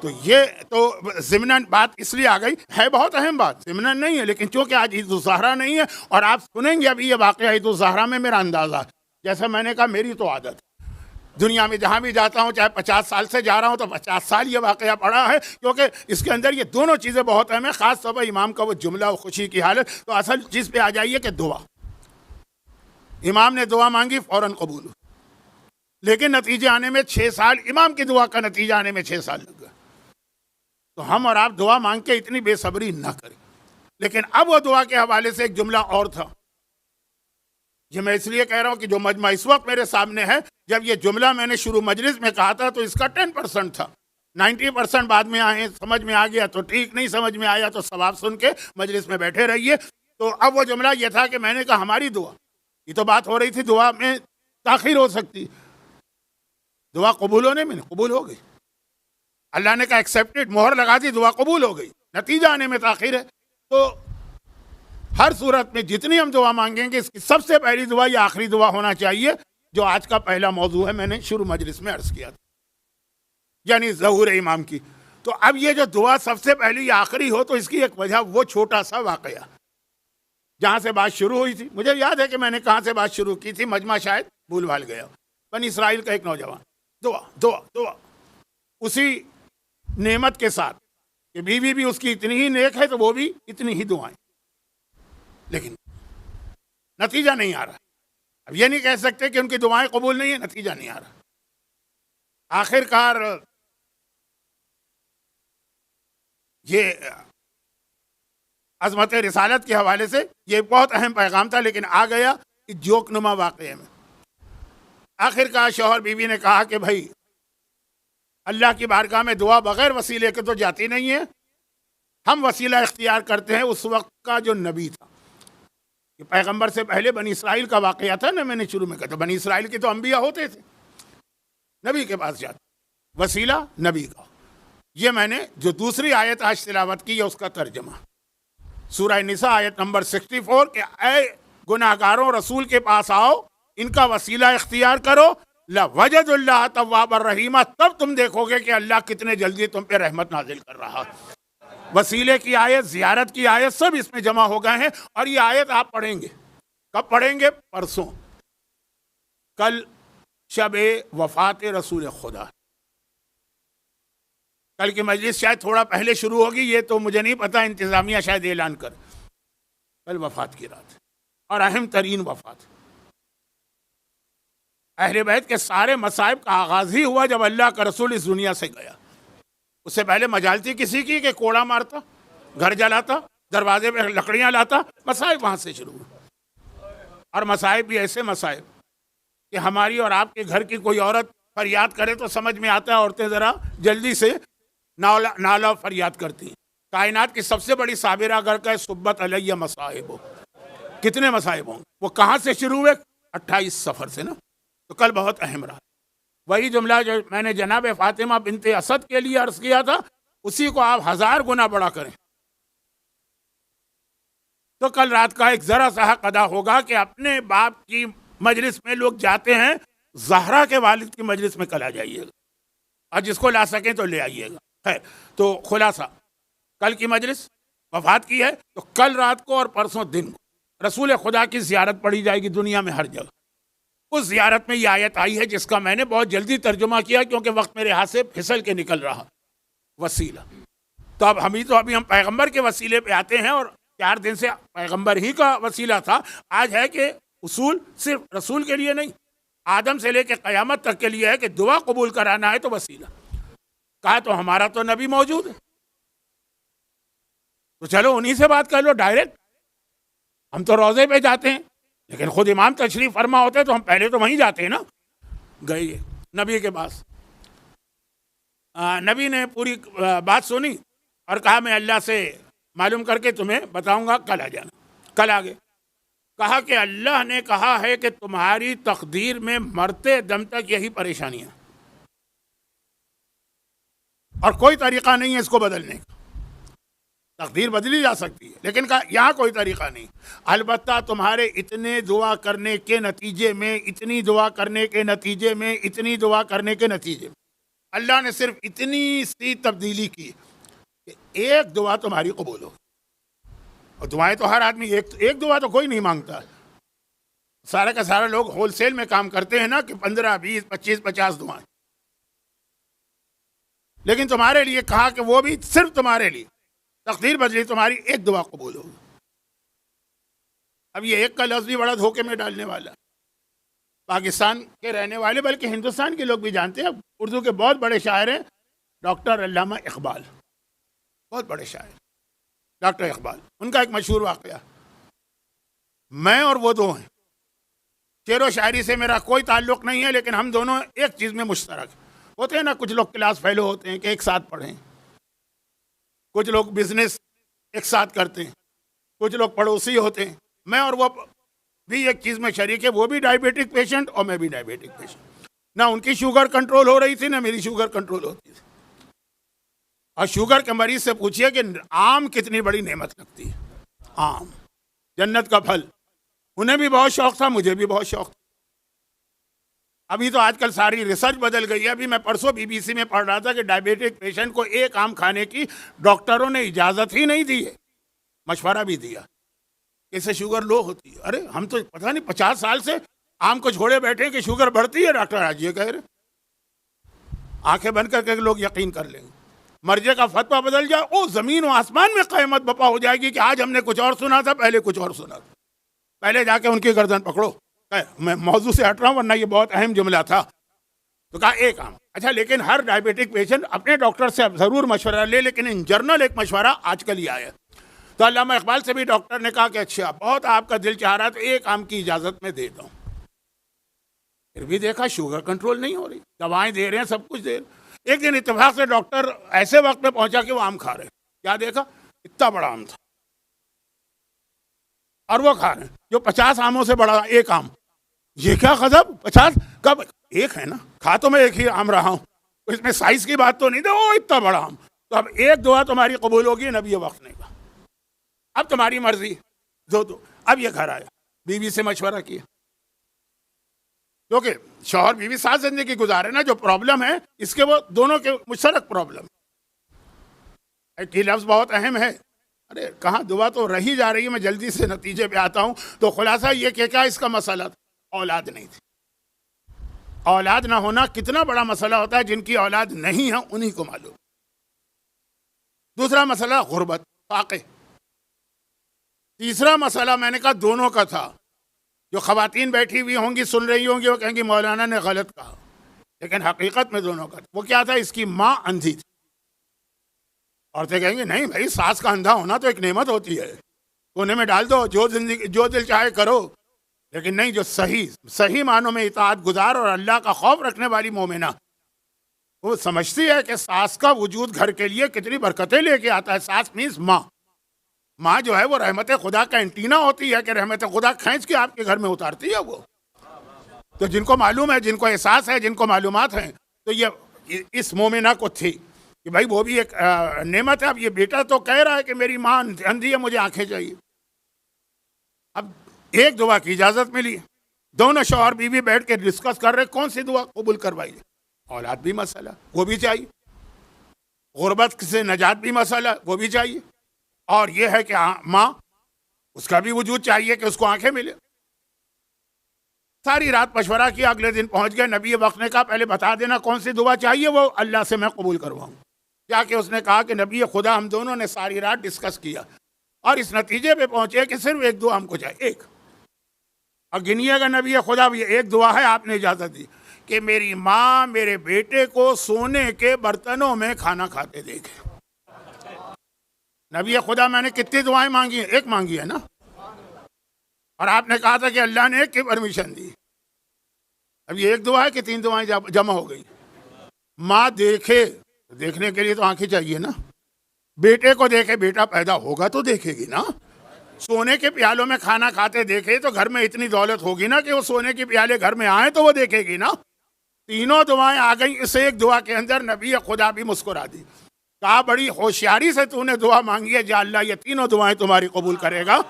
تو یہ تو ضمناً بات اس لیے آ گئی ہے, بہت اہم بات, ضمناً نہیں ہے, لیکن چونکہ آج عید الضحیٰ نہیں ہے, اور آپ سنیں گے ابھی یہ واقعہ عید الضحیٰ میں میرا اندازہ, جیسا میں نے کہا میری تو عادت, دنیا میں جہاں بھی جاتا ہوں, چاہے 50 سال سے جا رہا ہوں, تو 50 سال یہ واقعہ پڑھا ہے, کیونکہ اس کے اندر یہ دونوں چیزیں بہت اہم ہیں. خاص طور پر امام کا وہ جملہ و خوشی کی حالت. تو اصل چیز پہ آ جائیے کہ دعا, امام نے دعا مانگی, فوراً قبول, لیکن نتیجے آنے میں 6 سال, امام کی دعا کا نتیجہ آنے میں 6 سال لگ گئے. تو ہم اور آپ دعا مانگ کے اتنی بے صبری نہ کریں. لیکن اب وہ دعا کے حوالے سے ایک جملہ اور تھا, یہ میں اس لیے کہہ رہا ہوں کہ جو مجمع اس وقت میرے سامنے ہے, جب یہ جملہ میں نے شروع مجلس میں کہا تھا تو اس کا 10% تھا, 90% بعد میں آئے, سمجھ میں آ گیا تو ٹھیک, نہیں سمجھ میں آیا تو ثواب سن کے مجلس میں بیٹھے رہیے. تو اب وہ جملہ یہ تھا کہ میں نے کہا ہماری دعا, یہ تو بات ہو رہی تھی دعا میں تاخیر ہو سکتی, دعا قبول ہونے میں قبول ہو گئی, اللہ نے کہا ایکسیپٹڈ, مہر لگا دی, دعا قبول ہو گئی, نتیجہ آنے میں تاخیر ہے. تو ہر صورت میں جتنی ہم دعا مانگیں گے, اس کی سب سے پہلی دعا یہ آخری دعا ہونا چاہیے, جو آج کا پہلا موضوع ہے, میں نے شروع مجلس میں عرض کیا تھا, یعنی ظہور امام کی. تو اب یہ جو دعا سب سے پہلی یا آخری ہو, تو اس کی ایک وجہ وہ چھوٹا سا واقعہ, جہاں سے بات شروع ہوئی تھی. مجھے یاد ہے کہ میں نے کہاں سے بات شروع کی تھی, مجمع شاید بھول بھال گیا. بنی اسرائیل کا ایک نوجوان دعا دعا دعا, اسی نعمت کے ساتھ کہ بیوی بھی اس کی اتنی ہی نیک ہے تو وہ بھی اتنی ہی دعائیں, لیکن نتیجہ نہیں آ رہا. اب یہ نہیں کہہ سکتے کہ ان کی دعائیں قبول نہیں ہیں, نتیجہ نہیں آ رہا. آخر کار یہ عظمت رسالت کے حوالے سے یہ بہت اہم پیغام تھا, لیکن آ گیا جوک نما واقعے میں. آخر کار شوہر بیوی نے کہا کہ بھائی اللہ کی بارگاہ میں دعا بغیر وسیلے کے تو جاتی نہیں ہے, ہم وسیلہ اختیار کرتے ہیں. اس وقت کا جو نبی تھا, یہ پیغمبر سے پہلے بنی اسرائیل کا واقعہ تھا نا, میں نے شروع میں کہا تھا بنی اسرائیل کے تو انبیاء ہوتے تھے, نبی کے پاس جاتے, وسیلہ نبی کا. یہ میں نے جو دوسری آیت آج تلاوت کی ہے اس کا ترجمہ, سورہ نساء آیت نمبر 64 کہ اے گناہگاروں رسول کے پاس آؤ, ان کا وسیلہ اختیار کرو, لَوَجَدُ اللَّهَ تَوَّابًا رَحِيمًا, تب تم دیکھو گے کہ اللہ کتنے جلدی تم پہ رحمت نازل کر رہا. وسیلے کی آیت, زیارت کی آیت, سب اس میں جمع ہو گئے ہیں. اور یہ آیت آپ پڑھیں گے, کب پڑھیں گے؟ پرسوں, کل شب وفات رسول خدا. کل کی مجلس شاید تھوڑا پہلے شروع ہوگی, یہ تو مجھے نہیں پتا, انتظامیہ شاید اعلان کر. کل وفات کی رات اور اہم ترین وفات. اہل بیت کے سارے مصائب کا آغاز ہی ہوا جب اللہ کا رسول اس دنیا سے گیا. اس سے پہلے مجالتی کسی کی کہ کوڑا مارتا, گھر جلاتا, دروازے پہ لکڑیاں لاتا, مصائب وہاں سے شروع ہوئے. اور مصائب بھی ایسے مصائب کہ ہماری اور آپ کے گھر کی کوئی عورت فریاد کرے تو سمجھ میں آتا ہے عورتیں ذرا جلدی سے نالا فریاد کرتی ہیں. کائنات کی سب سے بڑی صابرہ اگر کہ صبت علیہ مصائب ہو, کتنے مصائب ہوں, وہ کہاں سے شروع ہوئے؟ 28 سفر سے نا. تو کل بہت اہم رہا. وہی جملہ جو میں نے جناب فاطمہ بنت اسد کے لیے عرض کیا تھا, اسی کو آپ 1000 گنا بڑا کریں تو کل رات کا ایک ذرا سا حق ادا ہوگا کہ اپنے باپ کی مجلس میں لوگ جاتے ہیں, زہرا کے والد کی مجلس میں کل آ جائیے گا, اور جس کو لا سکیں تو لے آئیے گا. خیر, تو خلاصہ کل کی مجلس وفات کی ہے, تو کل رات کو اور پرسوں دن کو رسول خدا کی زیارت پڑھی جائے گی دنیا میں ہر جگہ. اس زیارت میں یہ آیت آئی ہے جس کا میں نے بہت جلدی ترجمہ کیا کیونکہ وقت میرے ہاتھ سے پھسل کے نکل رہا. وسیلہ تو اب ابھی ہم پیغمبر کے وسیلے پہ آتے ہیں, اور 4 دن سے پیغمبر ہی کا وسیلہ تھا. آج ہے کہ اصول صرف رسول کے لیے نہیں, آدم سے لے کے قیامت تک کے لیے ہے کہ دعا قبول کرانا ہے تو وسیلہ. کہا تو ہمارا تو نبی موجود ہے, تو چلو انہی سے بات کر لو ڈائریکٹ. ہم تو روضے پہ جاتے ہیں, لیکن خود امام تشریف فرما ہوتے تو ہم پہلے تو وہیں جاتے ہیں نا. گئے نبی کے پاس, نبی نے پوری بات سنی اور کہا میں اللہ سے معلوم کر کے تمہیں بتاؤں گا, کل آ جانا. کل آ گئے. کہا کہ اللہ نے کہا ہے کہ تمہاری تقدیر میں مرتے دم تک یہی پریشانیاں, اور کوئی طریقہ نہیں ہے اس کو بدلنے کا. تقدیر بدلی جا سکتی ہے لیکن یہاں کوئی طریقہ نہیں. البتہ تمہارے اتنے دعا کرنے کے نتیجے میں, اتنی دعا کرنے کے نتیجے میں, اتنی دعا کرنے کے نتیجے میں اللہ نے صرف اتنی سی تبدیلی کی کہ ایک دعا تمہاری قبول ہو. اور دعائیں تو ہر آدمی ایک دعا تو کوئی نہیں مانگتا. سارا کا سارا لوگ ہول سیل میں کام کرتے ہیں نا کہ 15 20 25 50 دعائیں, لیکن تمہارے لیے کہا کہ وہ بھی صرف تمہارے لیے تقدیر بدلی, تمہاری ایک دعا قبول ہوگی. اب یہ ایک کا لفظ بھی بڑا دھوکے میں ڈالنے والا. پاکستان کے رہنے والے بلکہ ہندوستان کے لوگ بھی جانتے ہیں, اردو کے بہت بڑے شاعر ہیں ڈاکٹر علامہ اقبال, بہت بڑے شاعر ڈاکٹر اقبال. ان کا ایک مشہور واقعہ, میں اور وہ دو ہیں, شعر و شاعری سے میرا کوئی تعلق نہیں ہے, لیکن ہم دونوں ایک چیز میں مشترک ہوتے ہیں نا. کچھ لوگ کلاس فیلو ہوتے ہیں کہ ایک ساتھ پڑھیں, کچھ لوگ بزنس ایک ساتھ کرتے ہیں, کچھ لوگ پڑوسی ہوتے ہیں. میں اور وہ بھی ایک چیز میں شریک ہے, وہ بھی ڈائبیٹک پیشنٹ اور میں بھی ڈائبیٹک پیشنٹ. نہ ان کی شوگر کنٹرول ہو رہی تھی نہ میری شوگر کنٹرول ہوتی تھی. اور شوگر کے مریض سے پوچھئے کہ آم کتنی بڑی نعمت لگتی ہے, آم جنت کا پھل. انہیں بھی بہت شوق تھا, مجھے بھی بہت شوق تھا. ابھی تو آج کل ساری ریسرچ بدل گئی ہے. ابھی میں پرسوں BBC میں پڑھ رہا تھا کہ ڈائبیٹک پیشنٹ کو ایک آم کھانے کی ڈاکٹروں نے اجازت ہی نہیں دی ہے, مشورہ بھی دیا اسے شوگر لو ہوتی ہے. ارے ہم تو پتہ نہیں 50 سال سے آم کو چھوڑے بیٹھے کہ شوگر بڑھتی ہے، ڈاکٹر آج یہ کہہ رہے. آنکھیں بند کر کے لوگ یقین کر لیں گے. مرجے کا فتویٰ بدل جائے، او زمین و آسمان میں قیامت بپا ہو جائے گی کہ آج ہم نے کچھ اور سنا تھا، پہلے کچھ اور سنا تھا. پہلے جا کے ان کی گردن پکڑو. میں موضوع سے ہٹ رہا ہوں ورنہ یہ بہت اہم جملہ تھا. تو کہا ایک عام. اچھا لیکن ہر ڈائبیٹک پیشنٹ اپنے ڈاکٹر سے ضرور مشورہ لے، لیکن ان جرنل ایک مشورہ آج کل ہی آیا. تو علامہ اقبال سے بھی ڈاکٹر نے کہا کہ اچھا بہت آپ کا دل چاہ رہا تو ایک عام کی اجازت میں دے دوں. پھر بھی دیکھا شوگر کنٹرول نہیں ہو رہی، دوائیں دے رہے ہیں، سب کچھ دے رہے ہیں. ایک دن اتفاق سے ڈاکٹر ایسے وقت میں پہنچا کہ وہ آم کھا رہے. کیا دیکھا؟ اتنا بڑا آم تھا اور وہ کھا رہے ہیں جو 50 آموں سے بڑا ایک آم. یہ کیا غضب، 50 کب ایک ہے نا، کھا تو میں ایک ہی آم رہا ہوں، اس میں سائز کی بات تو نہیں تھی. وہ اتنا بڑا آم. تو اب ایک دعا تمہاری قبول ہوگی. نبی یہ وقت نہیں کہا اب تمہاری مرضی جو تو. اب یہ گھر آیا، بیوی سے مشورہ کیا، کیونکہ شوہر بیوی ساتھ زندگی گزارے نا. جو پرابلم ہے اس کے وہ دونوں کے مشترک پرابلم. ایک لفظ بہت اہم ہے. ارے کہاں دعا تو رہی جا رہی ہے، میں جلدی سے نتیجے پہ آتا ہوں. تو خلاصہ یہ کہ کیا اس کا مسئلہ تھا؟ اولاد نہیں تھی. اولاد نہ ہونا کتنا بڑا مسئلہ ہوتا ہے. جن کی اولاد نہیں ہے انہی کو معلوم. دوسرا مسئلہ غربت، فاقے. تیسرا مسئلہ میں نے کہا دونوں کا تھا. جو خواتین بیٹھی ہوئی ہوں گی سن رہی ہوں گی وہ کہیں گی مولانا نے غلط کہا، لیکن حقیقت میں دونوں کا تھا. وہ کیا تھا؟ اس کی ماں اندھی تھی. عورتیں کہیں گی نہیں بھائی، ساس کا اندھا ہونا تو ایک نعمت ہوتی ہے، کونے میں ڈال دو، جو زندگی جو دل چاہے کرو. لیکن نہیں، جو صحیح معنوں میں اطاعت گزار اور اللہ کا خوف رکھنے والی مومنہ، وہ سمجھتی ہے کہ ساس کا وجود گھر کے لیے کتنی برکتیں لے کے آتا ہے. ساس مینس ماں. ماں جو ہے وہ رحمت خدا کا اینٹینا ہوتی ہے کہ رحمت خدا کھینچ کے آپ کے گھر میں اتارتی ہے وہ. تو جن کو معلوم ہے، جن کو احساس ہے، جن کو معلومات ہیں، تو یہ اس مومنہ کو تھی کہ بھائی وہ بھی ایک نعمت ہے. اب یہ بیٹا تو کہہ رہا ہے کہ میری ماں اندھی ہے، مجھے آنکھیں چاہیے. اب ایک دعا کی اجازت ملی. دونوں شوہر بیوی بیٹھ کے ڈسکس کر رہے کون سی دعا قبول کروائی. اولاد بھی مسئلہ، وہ بھی چاہیے. غربت سے نجات بھی مسئلہ، وہ بھی چاہیے. اور یہ ہے کہ ماں، اس کا بھی وجود چاہیے کہ اس کو آنکھیں ملے. ساری رات مشورہ کیا. اگلے دن پہنچ گئے. نبی وقت نے کہا پہلے بتا دینا کون سی دعا چاہیے، وہ اللہ سے میں قبول کرواؤں. کیا کہ اس نے کہا کہ نبی خدا ہم دونوں نے ساری رات ڈسکس کیا اور اس نتیجے پہ پہنچے کہ صرف ایک دعا ہم کو چاہیے. ایک. اور گنیے گا نبی خدا بھی ایک دعا ہے، آپ نے اجازت دی کہ میری ماں میرے بیٹے کو سونے کے برتنوں میں کھانا کھاتے دیکھے. نبی خدا میں نے کتنی دعائیں مانگی ہیں؟ ایک مانگی ہے نا. اور آپ نے کہا تھا کہ اللہ نے ایک کی پرمیشن دی. اب یہ ایک دعا ہے کہ 3 دعائیں جمع ہو گئی. ماں دیکھے، دیکھنے کے لیے تو آنکھیں چاہیے نا. بیٹے کو دیکھے، بیٹا پیدا ہوگا تو دیکھے گی نا. سونے کے پیالوں میں کھانا کھاتے دیکھے تو گھر میں اتنی دولت ہوگی نا کہ وہ سونے کے پیالے گھر میں آئیں تو وہ دیکھے گی نا. تینوں دعائیں آ گئیں اس ایک دعا کے اندر. نبی خدا بھی مسکرا دی. کہا بڑی ہوشیاری سے تو نے دعا مانگی ہے، جا اللہ یہ تینوں دعائیں تمہاری قبول کرے گا.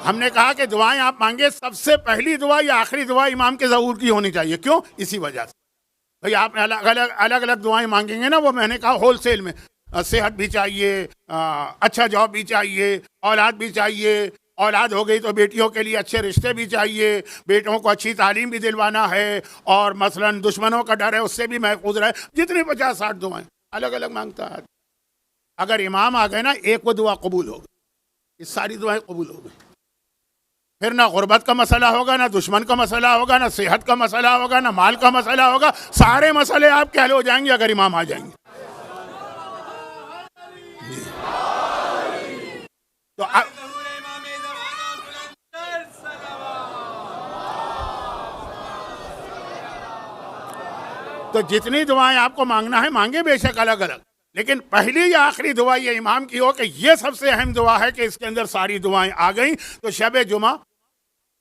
ہم نے کہا کہ دعائیں آپ مانگے، سب سے پہلی دعا یا آخری دعا امام کے ظہور کی ہونی چاہیے. کیوں؟ اسی وجہ سے. بھئی آپ نے الگ الگ دعائیں مانگیں گے نا، وہ میں نے کہا ہول سیل میں. صحت بھی چاہیے، اچھا جاب بھی چاہیے، اولاد بھی چاہیے. اولاد ہو گئی تو بیٹیوں کے لیے اچھے رشتے بھی چاہیے، بیٹوں کو اچھی تعلیم بھی دلوانا ہے، اور مثلا دشمنوں کا ڈر ہے اس سے بھی محفوظ رہے. جتنی 50-60 دعائیں الگ الگ مانگتا ہے. اگر امام آ گئے نا، ایک وہ دعا قبول ہو گئی، یہ ساری دعائیں قبول ہو گئی. پھر نہ غربت کا مسئلہ ہوگا، نہ دشمن کا مسئلہ ہوگا، نہ صحت کا مسئلہ ہوگا، نہ مال کا مسئلہ ہوگا. سارے مسئلے آپ کے حل ہو جائیں گے اگر امام آ جائیں گے. تو جتنی دعائیں آپ کو مانگنا ہے مانگے بے شک الگ الگ، لیکن پہلی یا آخری دعا یہ امام کی ہو کہ یہ سب سے اہم دعا ہے کہ اس کے اندر ساری دعائیں آ گئیں. تو شب جمعہ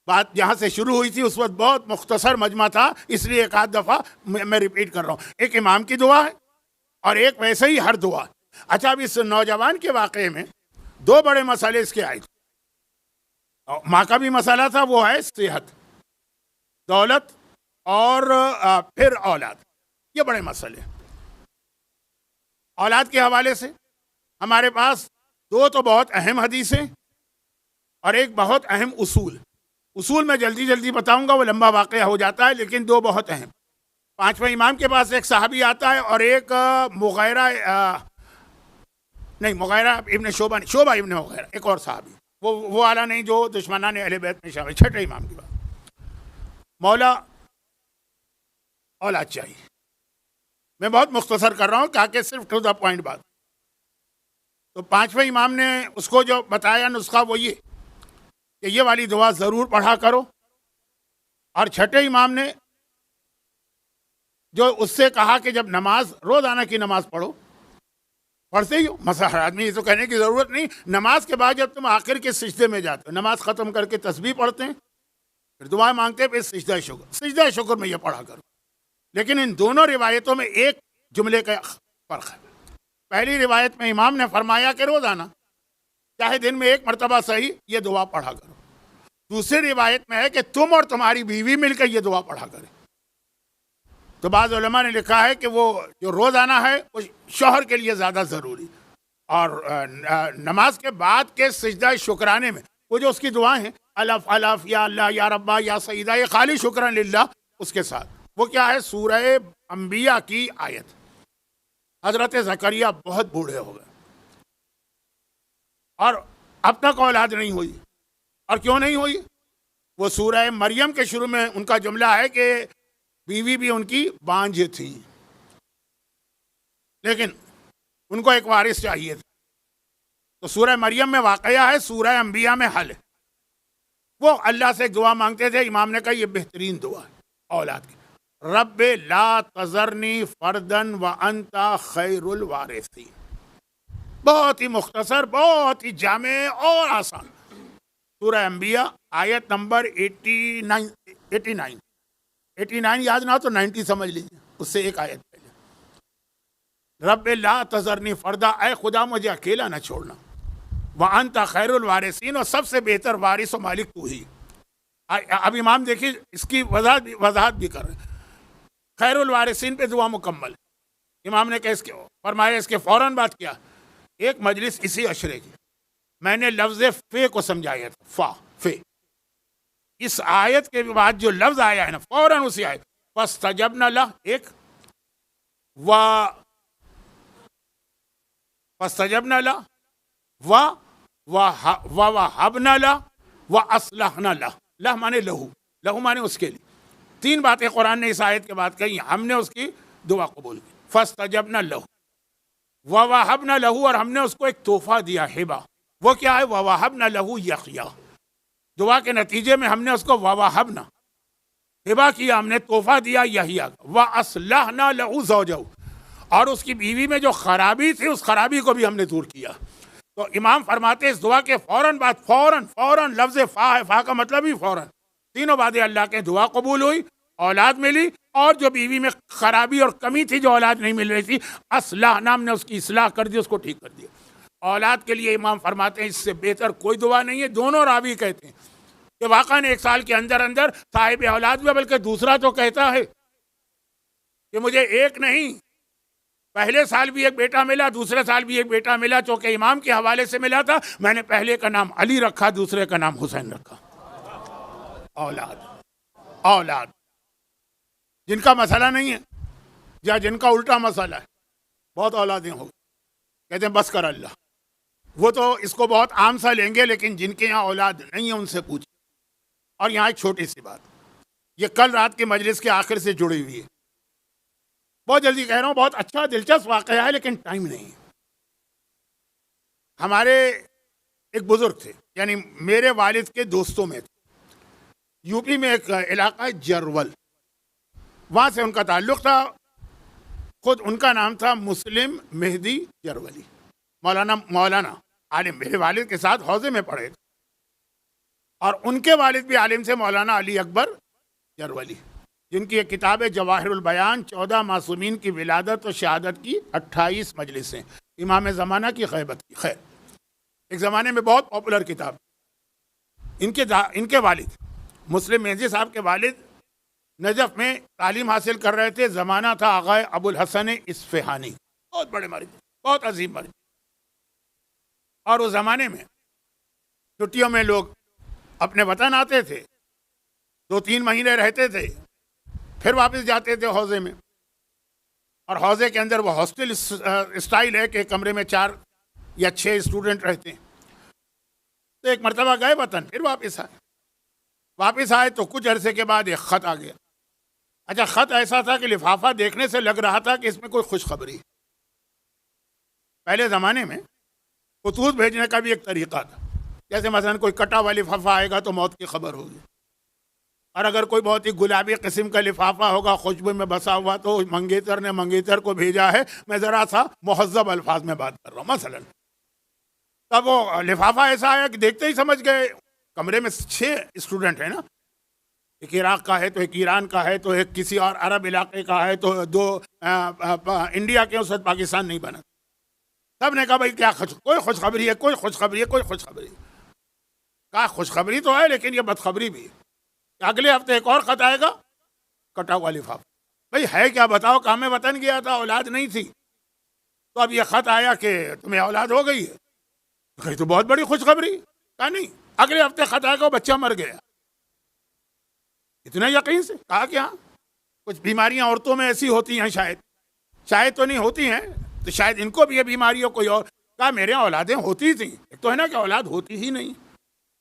بات جہاں سے شروع ہوئی تھی اس وقت بہت مختصر مجمع تھا، اس لیے ایک آدھ دفعہ میں ریپیٹ کر رہا ہوں. ایک امام کی دعا ہے اور ایک ویسے ہی ہر دعا. اچھا اب اس نوجوان کے واقعے میں 2 بڑے مسئلے اس کے آئے تھے. ماں کا بھی مسئلہ تھا، وہ ہے صحت، دولت اور پھر اولاد. یہ بڑے مسئلے. اولاد کے حوالے سے ہمارے پاس دو تو بہت اہم حدیثیں اور ایک بہت اہم اصول میں جلدی بتاؤں گا، وہ لمبا واقعہ ہو جاتا ہے، لیکن دو بہت اہم۔ پانچویں امام کے پاس ایک صحابی آتا ہے اور ایک مغیرہ ابن شعبہ ابن مغیرہ، ایک اور صحابی، وہ والا نہیں جو دشمنان اہل بیت میں شامل۔ چھٹے امام کی بات، مولا اولاد چاہیے۔ میں بہت مختصر کر رہا ہوں تاکہ صرف ٹو دا پوائنٹ بات۔ تو پانچویں امام نے اس کو جو بتایا نسخہ وہ یہ کہ یہ والی دعا ضرور پڑھا کرو، اور چھٹے امام نے جو اس سے کہا کہ جب نماز، روزانہ کی نماز پڑھتے ہی ہو، مسئلہ آدمی یہ تو کہنے کی ضرورت نہیں، نماز کے بعد جب تم آخر کے سجدے میں جاتے ہو، نماز ختم کر کے تسبیح پڑھتے ہیں، پھر دعا مانگتے ہیں، پھر سجدہ شکر میں یہ پڑھا کرو۔ لیکن ان دونوں روایتوں میں ایک جملے کا فرق ہے۔ پہلی روایت میں امام نے فرمایا کہ روزانہ چاہے دن میں ایک مرتبہ صحیح یہ دعا پڑھا کرو۔ دوسری روایت میں ہے کہ تم اور تمہاری بیوی مل کر یہ دعا پڑھا کرے۔ تو بعض علماء نے لکھا ہے کہ وہ جو روزانہ ہے وہ شوہر کے لیے زیادہ ضروری، اور نماز کے بعد کے سجدہ شکرانے میں وہ جو اس کی دعائیں ہیں، الف الف، یا اللہ، یا ربا، یا سیدہ، یہ خالی شکران للہ، اس کے ساتھ وہ کیا ہے، سورہ انبیاء کی آیت۔ حضرت زکریہ بہت بوڑھے ہو گئے اور اب تک اولاد نہیں ہوئی، اور کیوں نہیں ہوئی؟ وہ سورہ مریم کے شروع میں ان کا جملہ ہے کہ بیوی بھی ان کی بانجھ تھی، لیکن ان کو ایک وارث چاہیے تھا۔ تو سورہ مریم میں واقعہ ہے، سورہ انبیاء میں حل ہے۔ وہ اللہ سے ایک دعا مانگتے تھے، امام نے کہا یہ بہترین دعا ہے اولاد کی، رب لا تذرنی فردن وانت خیر الوارثین۔ بہت ہی مختصر، بہت ہی جامع اور آسان۔ سورہ انبیاء آیت نمبر 89 یاد نہ ہو تو 90 سمجھ لیجیے، اس سے ایک آیت پہلے، رب لا تذرنی فردا، اے خدا مجھے اکیلا نہ چھوڑنا، وانت خیر الوارثین، اور سب سے بہتر وارث و مالک تو ہی۔ اب امام دیکھیے اس کی وضاحت بھی کر رہے ہیں۔ خیر الوارثین پہ دعا مکمل ہے۔ امام نے کہ فرمایا اس کے فوراً بات کیا، ایک مجلس اسی عشرے کی میں نے لفظ فے کو سمجھایا تھا، فے، اس آیت کے بعد جو لفظ آیا ہے نا، فوراً اسی آیت فاستجبنا لہ، ایک فاستجبنا لہ ووہبنا لہ واصلحنا لہ، لہ مانے لہو مانے اس کے لیے۔ تین باتیں قرآن نے اس آیت کے بعد کہی، ہم نے اس کی دعا قبول کی، فاستجبنا لہ ووہبنا لہ، اور ہم نے اس کو ایک تحفہ دیا، ہبہ۔ وہ کیا ہے؟ ووہبنا لہ یحییٰ، دعا کے نتیجے میں ہم نے اس کو ووہبنا، ہبہ کیا، ہم نے تحفہ دیا یحییٰ، واصلحنا لہ زوجہ، اور اس کی بیوی میں جو خرابی تھی اس خرابی کو بھی ہم نے دور کیا۔ تو امام فرماتے ہیں اس دعا کے فوراً بعد، فوراً لفظ فا ہے، فا کا مطلب ہی فوراً، تینوں باتیں اللہ کے دعا قبول ہوئی، اولاد ملی، اور جو بیوی میں خرابی اور کمی تھی، جو اولاد نہیں مل رہی تھی، اصلاح، نام نے اس کی اصلاح کر دی، اس کو ٹھیک کر دیا۔ اولاد کے لیے امام فرماتے ہیں اس سے بہتر کوئی دعا نہیں ہے۔ دونوں راوی کہتے ہیں کہ واقعاً ایک سال کے اندر صاحب اولاد میں، بلکہ دوسرا تو کہتا ہے کہ مجھے ایک نہیں، پہلے سال بھی ایک بیٹا ملا، دوسرے سال بھی ایک بیٹا ملا، چونکہ امام کے حوالے سے ملا تھا، میں نے پہلے کا نام علی رکھا، دوسرے کا نام حسین رکھا۔ اولاد جن کا مسئلہ نہیں ہے یا جن کا الٹا مسئلہ ہے، بہت اولادیں ہو، کہتے ہیں بس کر اللہ، وہ تو اس کو بہت عام سا لیں گے، لیکن جن کے یہاں اولاد نہیں ہے ان سے پوچھیں۔ اور یہاں ایک چھوٹی سی بات، یہ کل رات کے مجلس کے آخر سے جڑی ہوئی ہے، بہت جلدی کہہ رہا ہوں، بہت اچھا دلچسپ واقعہ ہے لیکن ٹائم نہیں۔ ہمارے ایک بزرگ تھے، یعنی میرے والد کے دوستوں میں تھے، یو پی میں ایک علاقہ ہے جرول، وہاں سے ان کا تعلق تھا، خود ان کا نام تھا مسلم مہدی جرولی، مولانا عالم، میرے والد کے ساتھ حوزے میں پڑھے تھے، اور ان کے والد بھی عالم سے، مولانا علی اکبر جرولی، جن کی ایک کتاب ہے جواہر البیان، 14 معصومین کی ولادت و شہادت کی 28 مجلسیں، امام زمانہ کی غیبت کی۔ خیر، ایک زمانے میں بہت پاپولر کتاب۔ ان کے والد مسلم مہدی صاحب کے والد نجف میں تعلیم حاصل کر رہے تھے، زمانہ تھا آغا ابو الحسن اصفہانی، بہت بڑے مالک، بہت عظیم مسجد. اور اس زمانے میں چھٹیوں میں لوگ اپنے وطن آتے تھے, 2-3 مہینے رہتے تھے, پھر واپس جاتے تھے حوضے میں. اور حوضے کے اندر وہ ہاسٹل اسٹائل ہے کہ کمرے میں 4 یا 6 اسٹوڈنٹ رہتے ہیں. تو ایک مرتبہ گئے وطن, پھر واپس آئے تو کچھ عرصے کے بعد ایک خط آ گیا. اچھا, خط ایسا تھا کہ لفافہ دیکھنے سے لگ رہا تھا کہ اس میں کوئی خوشخبری. پہلے زمانے میں خطوط بھیجنے کا بھی ایک طریقہ تھا. جیسے مثلا کوئی کٹا ہوا لفافہ آئے گا تو موت کی خبر ہوگی, اور اگر کوئی بہت ہی گلابی قسم کا لفافہ ہوگا خوشبو میں بسا ہوا تو منگیتر نے منگیتر کو بھیجا ہے. میں ذرا سا مہذب الفاظ میں بات کر رہا ہوں. مثلا تب وہ لفافہ ایسا آیا کہ دیکھتے ہی سمجھ گئے. کمرے میں 6 اسٹوڈنٹ ہیں نا, ایک عراق کا ہے تو ایک ایران کا ہے تو ایک کسی اور عرب علاقے کا ہے تو 2 انڈیا کے, اس وقت پاکستان نہیں بنا. سب نے کہا بھائی کیا کوئی خوشخبری ہے, کوئی خوشخبری ہے, کوئی خوشخبری. کہا خوشخبری تو ہے لیکن یہ بدخبری بھی ہے. اگلے ہفتے ایک اور خط آئے گا, کٹا ہوا لفافہ. بھائی ہے کیا بتاؤ, کہاں میں وطن گیا تھا, اولاد نہیں تھی, تو اب یہ خط آیا کہ تمہیں اولاد ہو گئی ہے. کہی تو بہت بڑی خوشخبری. کہا نہیں, اگلے ہفتے خط آئے گا بچہ مر گیا. اتنا یقین سے کہا کہ ہاں کچھ بیماریاں عورتوں میں ایسی ہوتی ہیں, شاید تو نہیں ہوتی ہیں, تو شاید ان کو بھی یہ بیماری ہو کوئی اور. کہا میرے اولادیں ہوتی تھیں. ایک تو ہے نا کہ اولاد ہوتی ہی نہیں,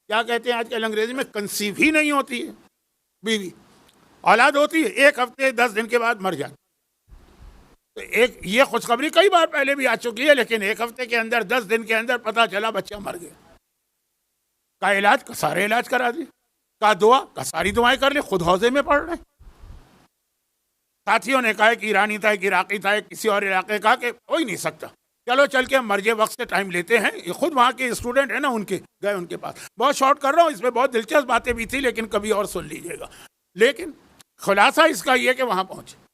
کیا کہتے ہیں آج کل انگریزی میں, کنسیو ہی نہیں ہوتی ہے بیوی. اولاد ہوتی ہے 1 ہفتے 10 دن کے بعد مر جاتی. تو ایک یہ خوشخبری کئی بار پہلے بھی آ چکی ہے, لیکن 1 ہفتے کے اندر 10 دن کے اندر پتا چلا بچہ مر گیا. کا علاج کا سارے علاج کرا دی, کا دعا کا ساری دعائیں کر لی, خود حوضے میں پڑھ رہے. ساتھیوں نے کہا کہ ایرانی تھا, ایک عراقی تھا, ایک کسی اور علاقے کا, کہ ہو ہی نہیں سکتا, چلو چل کے مرجے وقت سے ٹائم لیتے ہیں. یہ خود وہاں کے اسٹوڈنٹ ہیں نا, ان کے گئے ان کے پاس. بہت شارٹ کر رہا ہوں, اس میں بہت دلچسپ باتیں بھی تھی لیکن کبھی اور سن لیجیے گا. لیکن خلاصہ اس کا یہ کہ وہاں پہنچے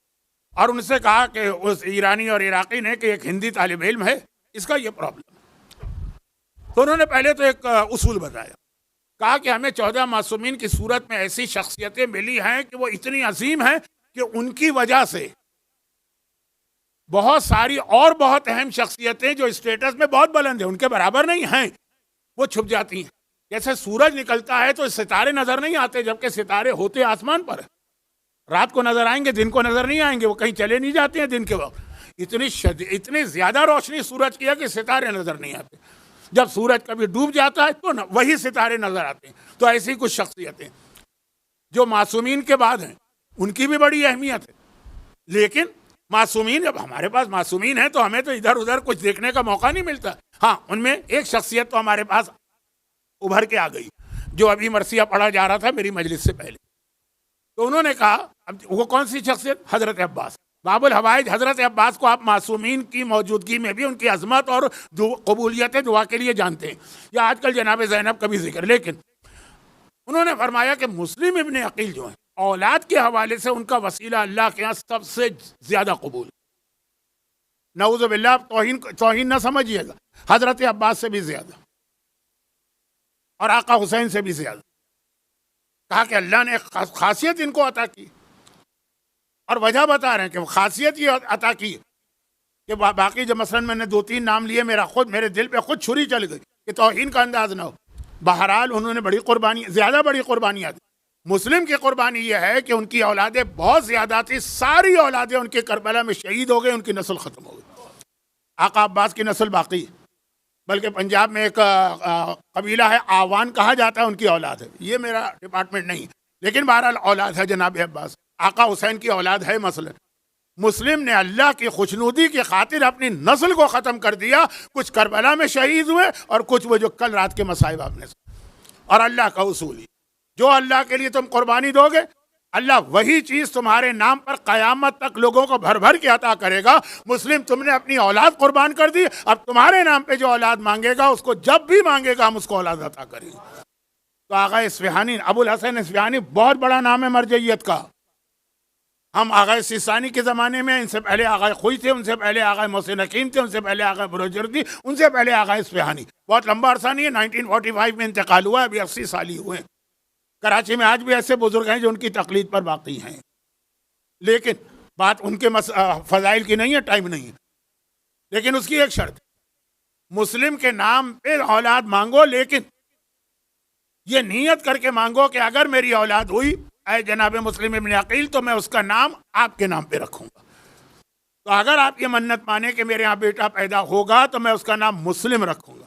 اور ان سے کہا کہ اس ایرانی اور عراقی نے کہ ایک ہندی طالب علم ہے, اس کا یہ پرابلم ہے. تو انہوں نے پہلے تو ایک اصول بتایا, کہا کہ ہمیں 14 معصومین کی صورت میں ایسی شخصیتیں ملی ہیں کہ وہ اتنی عظیم ہیں کہ ان کی وجہ سے بہت ساری اور بہت اہم شخصیتیں جو اسٹیٹس میں بہت بلند ہیں, ان کے برابر نہیں ہیں, وہ چھپ جاتی ہیں. جیسے سورج نکلتا ہے تو ستارے نظر نہیں آتے, جبکہ ستارے ہوتے آسمان پر. رات کو نظر آئیں گے, دن کو نظر نہیں آئیں گے, وہ کہیں چلے نہیں جاتے ہیں دن کے وقت. اتنی زیادہ روشنی سورج کی ہے کہ ستارے نظر نہیں آتے. جب سورج کبھی ڈوب جاتا ہے تو وہی ستارے نظر آتے ہیں. تو ایسی کچھ شخصیتیں جو معصومین کے بعد ہیں, ان کی بھی بڑی اہمیت ہے. لیکن معصومین, جب ہمارے پاس معصومین ہیں تو ہمیں تو ادھر ادھر کچھ دیکھنے کا موقع نہیں ملتا. ہاں, ان میں ایک شخصیت تو ہمارے پاس ابھر کے آ گئی, جو ابھی مرثیہ پڑھا جا رہا تھا میری مجلس سے پہلے. تو انہوں نے کہا, اب وہ کون سی شخصیت, حضرت عباس باب الحوائج. حضرت عباس کو آپ معصومین کی موجودگی میں بھی ان کی عظمت اور قبولیت دعا کے لیے جانتے ہیں, یا آج کل جناب زینب کا بھی ذکر. لیکن انہوں نے فرمایا کہ مسلم ابن عقیل جو ہیں, اولاد کے حوالے سے ان کا وسیلہ اللہ کے ہاں سب سے زیادہ قبول. نعوذ باللہ, توہین نہ سمجھیے گا, حضرت عباس سے بھی زیادہ اور آقا حسین سے بھی زیادہ. کہا کہ اللہ نے خاصیت ان کو عطا کی, اور وجہ بتا رہے ہیں کہ وہ خاصیت یہ عطا کی کہ باقی جو مثلا میں نے 2-3 نام لیے, میرے دل پہ خود چھری چل گئی کہ توہین کا انداز نہ ہو. بہرحال انہوں نے زیادہ بڑی قربانیاں دی. مسلم کی قربانی یہ ہے کہ ان کی اولادیں بہت زیادہ تھی, ساری اولادیں ان کے کربلا میں شہید ہو گئے, ان کی نسل ختم ہو گئی. آقا عباس کی نسل باقی, بلکہ پنجاب میں ایک قبیلہ ہے آوان کہا جاتا ہے, ان کی اولاد ہے. یہ میرا ڈپارٹمنٹ نہیں, لیکن بہرحال اولاد ہے جناب عباس. آقا حسین کی اولاد ہے. مثلا مسلم نے اللہ کی خوشنودی کی خاطر اپنی نسل کو ختم کر دیا. کچھ کربلا میں شہید ہوئے اور کچھ وہ جو کل رات کے مصائب آپ نے. اور اللہ کا اصول ہی, جو اللہ کے لیے تم قربانی دو گے, اللہ وہی چیز تمہارے نام پر قیامت تک لوگوں کو بھر بھر کے عطا کرے گا. مسلم, تم نے اپنی اولاد قربان کر دی, اب تمہارے نام پہ جو اولاد مانگے گا اس کو جب بھی مانگے گا ہم اس کو اولاد عطا کریں گے. تو آغا اصفہانی, ابو الحسن اصفہانی بہت بڑا نام ہے مرجعیت کا. ہم آغا سیستانی کے زمانے میں, ان سے پہلے آغا خوئی تھے, ان سے پہلے آغا محسن حکیم تھے, ان سے پہلے آغا بروجردی, ان سے پہلے آغا اصفہانی. بہت لمبا عرصہ نہیں ہے, 1945 میں انتقال ہوا, ابھی 80 سال ہی ہوئے. کراچی میں آج بھی ایسے بزرگ ہیں جو ان کی تقلید پر باقی ہیں. لیکن بات ان کے فضائل کی نہیں ہے, ٹائم نہیں ہے. لیکن اس کی ایک شرط، مسلم کے نام پہ اولاد مانگو، لیکن یہ نیت کر کے مانگو کہ اگر میری اولاد ہوئی اے جناب مسلم ابن عقیل تو میں اس کا نام آپ کے نام پہ رکھوں گا۔ تو اگر آپ یہ منت مانے کہ میرے یہاں بیٹا پیدا ہوگا تو میں اس کا نام مسلم رکھوں گا۔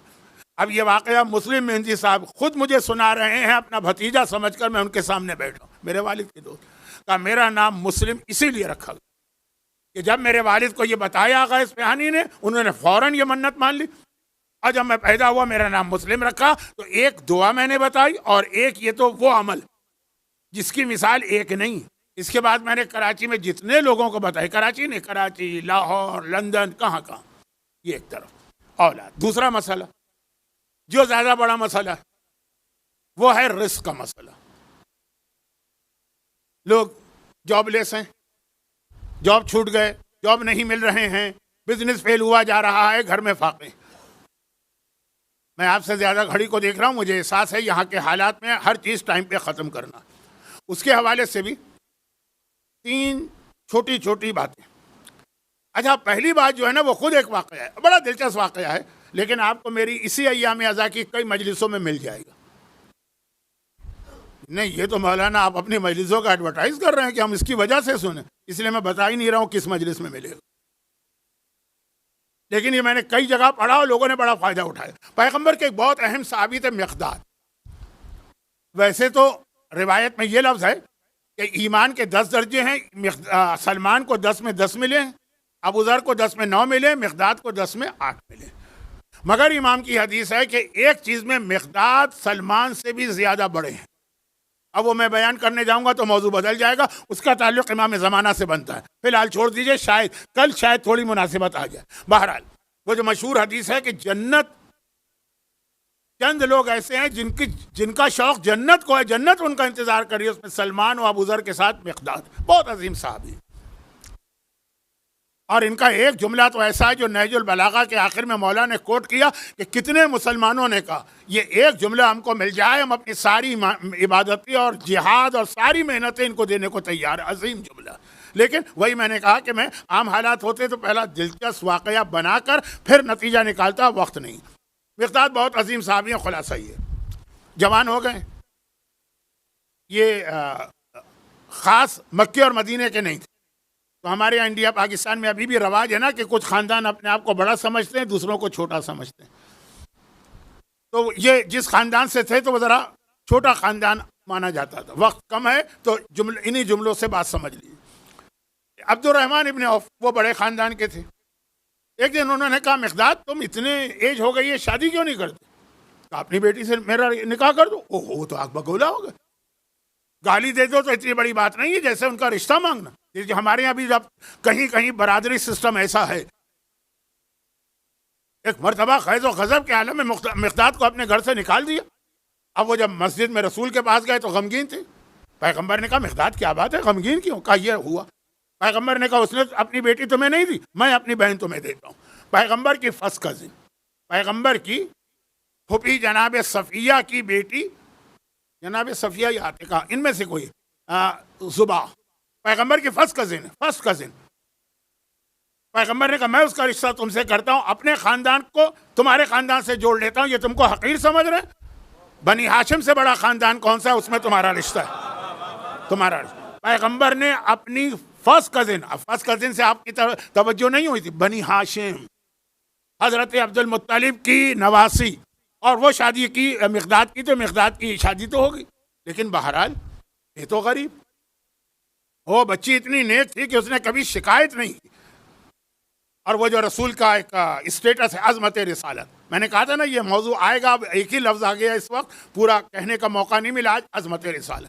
اب یہ واقعہ مسلم مہندی صاحب خود مجھے سنا رہے ہیں، اپنا بھتیجا سمجھ کر میں ان کے سامنے بیٹھا ہوں، میرے والد کے دوست، کہا میرا نام مسلم اسی لیے رکھا گیا کہ جب میرے والد کو یہ بتایا آغا اصفہانی نے، انہوں نے فوراً یہ منت مان لی، اور جب میں پیدا ہوا میرا نام مسلم رکھا۔ تو ایک دعا میں نے بتائی اور ایک یہ تو وہ عمل جس کی مثال ایک نہیں۔ اس کے بعد میں نے کراچی میں جتنے لوگوں کو بتائی، کراچی نے، کراچی، لاہور، لندن، کہاں کہاں، یہ ایک طرف اولاد۔ دوسرا مسئلہ جو زیادہ بڑا مسئلہ ہے وہ ہے رزق کا مسئلہ۔ لوگ جاب لیس ہیں، جاب چھوٹ گئے، جاب نہیں مل رہے ہیں، بزنس فیل ہوا جا رہا ہے، گھر میں فاقے۔ میں آپ سے زیادہ گھڑی کو دیکھ رہا ہوں، مجھے احساس ہے یہاں کے حالات میں ہر چیز ٹائم پہ ختم کرنا۔ اس کے حوالے سے بھی 3 چھوٹی چھوٹی باتیں۔ اچھا، پہلی بات جو ہے نا وہ خود ایک واقعہ ہے، بڑا دلچسپ واقعہ ہے، لیکن آپ کو میری اسی ایام ازاں کی کئی مجلسوں میں مل جائے گا۔ نہیں، یہ تو مولانا آپ اپنی مجلسوں کا ایڈورٹائز کر رہے ہیں کہ ہم اس کی وجہ سے سنیں، اس لیے میں بتا ہی نہیں رہا ہوں کس مجلس میں ملے گا، لیکن یہ میں نے کئی جگہ پڑھا اور لوگوں نے بڑا فائدہ اٹھایا۔ پیغمبر کے ایک بہت اہم صحابی تھے مقداد۔ ویسے تو روایت میں یہ لفظ ہے کہ ایمان کے 10 درجے ہیں، سلمان کو 10 میں 10 ملے ہیں، ابو ذر کو 10 میں 9 ملے، مقداد کو 10 میں 8 ملے۔ مگر امام کی حدیث ہے کہ ایک چیز میں مقداد سلمان سے بھی زیادہ بڑے ہیں۔ اب وہ میں بیان کرنے جاؤں گا تو موضوع بدل جائے گا، اس کا تعلق امام زمانہ سے بنتا ہے، فی الحال چھوڑ دیجئے، شاید کل شاید تھوڑی مناسبت آ جائے۔ بہرحال وہ جو مشہور حدیث ہے کہ جنت، چند لوگ ایسے ہیں جن کا شوق جنت کو ہے، جنت ان کا انتظار کر رہی ہے، اس میں سلمان و ابو ذر کے ساتھ مقداد، بہت عظیم صحابی۔ اور ان کا ایک جملہ تو ایسا ہے جو نہج البلاغہ کے آخر میں مولا نے کوٹ کیا کہ کتنے مسلمانوں نے کہا یہ ایک جملہ ہم کو مل جائے ہم اپنی ساری عبادتی اور جہاد اور ساری محنتیں ان کو دینے کو تیار ہے، عظیم جملہ۔ لیکن وہی میں نے کہا کہ میں عام حالات ہوتے تو پہلا دلچسپ واقعہ بنا کر پھر نتیجہ نکالتا، وقت نہیں۔ مقداد بہت عظیم صحابی ہیں، خلاصہ یہ جوان ہو گئے، یہ خاص مکے اور مدینے کے نہیں تھے۔ تو ہمارے یہاں انڈیا پاکستان میں ابھی بھی رواج ہے نا کہ کچھ خاندان اپنے آپ کو بڑا سمجھتے ہیں، دوسروں کو چھوٹا سمجھتے ہیں۔ تو یہ جس خاندان سے تھے تو وہ ذرا چھوٹا خاندان مانا جاتا تھا۔ وقت کم ہے تو انہی جملوں سے بات سمجھ لیجیے۔ عبد الرحمن ابن عوف وہ بڑے خاندان کے تھے۔ ایک دن انہوں نے کہا مقداد تم اتنے ایج ہو گئی ہے، شادی کیوں نہیں کرتے؟ کہا اپنی بیٹی سے میرا نکاح کر دو۔ اوہ تو آگ بگولا ہوگا، گالی دے دو تو اتنی بڑی بات نہیں ہے جیسے ان کا رشتہ مانگنا۔ ہمارے یہاں بھی جب کہیں کہیں برادری سسٹم ایسا ہے۔ ایک مرتبہ خیز و غضب کے عالم میں مقداد کو اپنے گھر سے نکال دیا۔ اب وہ جب مسجد میں رسول کے پاس گئے تو غمگین تھے۔ پیغمبر نے کہا مقداد کیا بات ہے، غمگین کیوں؟ کہا یہ ہوا۔ پیغمبر نے کہا اس نے اپنی بیٹی تمہیں نہیں دی، میں اپنی بہن تمہیں دیتا ہوں۔ پیغمبر کی فرسٹ کزن، پیغمبر کی پھوپھی جناب صفیہ کی بیٹی، جناب صفیہ یا عاتقہ ان میں سے کوئی، زبا پیغمبر کی فرسٹ کزن۔ پیغمبر نے کہا میں اس کا رشتہ تم سے کرتا ہوں، اپنے خاندان کو تمہارے خاندان سے جوڑ لیتا ہوں۔ یہ تم کو حقیر سمجھ رہے ہیں؟ بنی ہاشم سے بڑا خاندان کون سا ہے؟ اس میں تمہارا رشتہ ہے، تمہارا رشتہ۔ پیغمبر نے اپنی فرسٹ کزن سے آپ کی توجہ نہیں ہوئی تھی، بنی ہاشم، حضرت عبد المطلب کی نواسی، اور وہ شادی کی مقداد کی، تو مقداد کی شادی تو ہوگی، لیکن بہرحال یہ تو غریب۔ وہ بچی اتنی نیک تھی کہ اس نے کبھی شکایت نہیں کی۔ اور وہ جو رسول کا ایک اسٹیٹس ہے عظمت رسالت، میں نے کہا تھا نا یہ موضوع آئے گا، اب ایک ہی لفظ آ گیا اس وقت، پورا کہنے کا موقع نہیں ملا آج، عظمت رسالت۔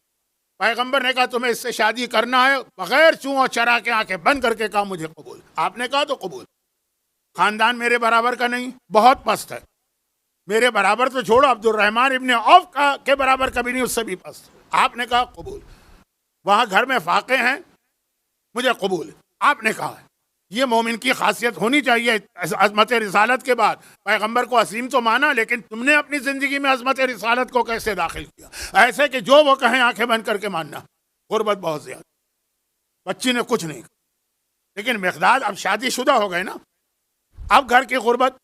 پیغمبر نے کہا تمہیں اس سے شادی کرنا ہے، بغیر چوں اور چرا کے آنکھیں بند کر کے کہا مجھے قبول۔ آپ نے کہا تو قبول۔ خاندان میرے برابر کا نہیں، بہت پست ہے، میرے برابر تو چھوڑو، عبد الرحمن ابن عوف کے برابر کبھی نہیں، اس سے بھی پست۔ آپ نے کہا قبول۔ وہاں گھر میں فاقے ہیں، مجھے قبول۔ آپ نے کہا یہ مومن کی خاصیت ہونی چاہیے عظمت رسالت کے بعد۔ پیغمبر کو عظیم تو مانا، لیکن تم نے اپنی زندگی میں عظمت رسالت کو کیسے داخل کیا؟ ایسے کہ جو وہ کہیں آنکھیں بند کر کے ماننا۔ غربت بہت زیادہ، بچی نے کچھ نہیں کہا، لیکن مقداد اب شادی شدہ ہو گئے نا، اب گھر کی غربت،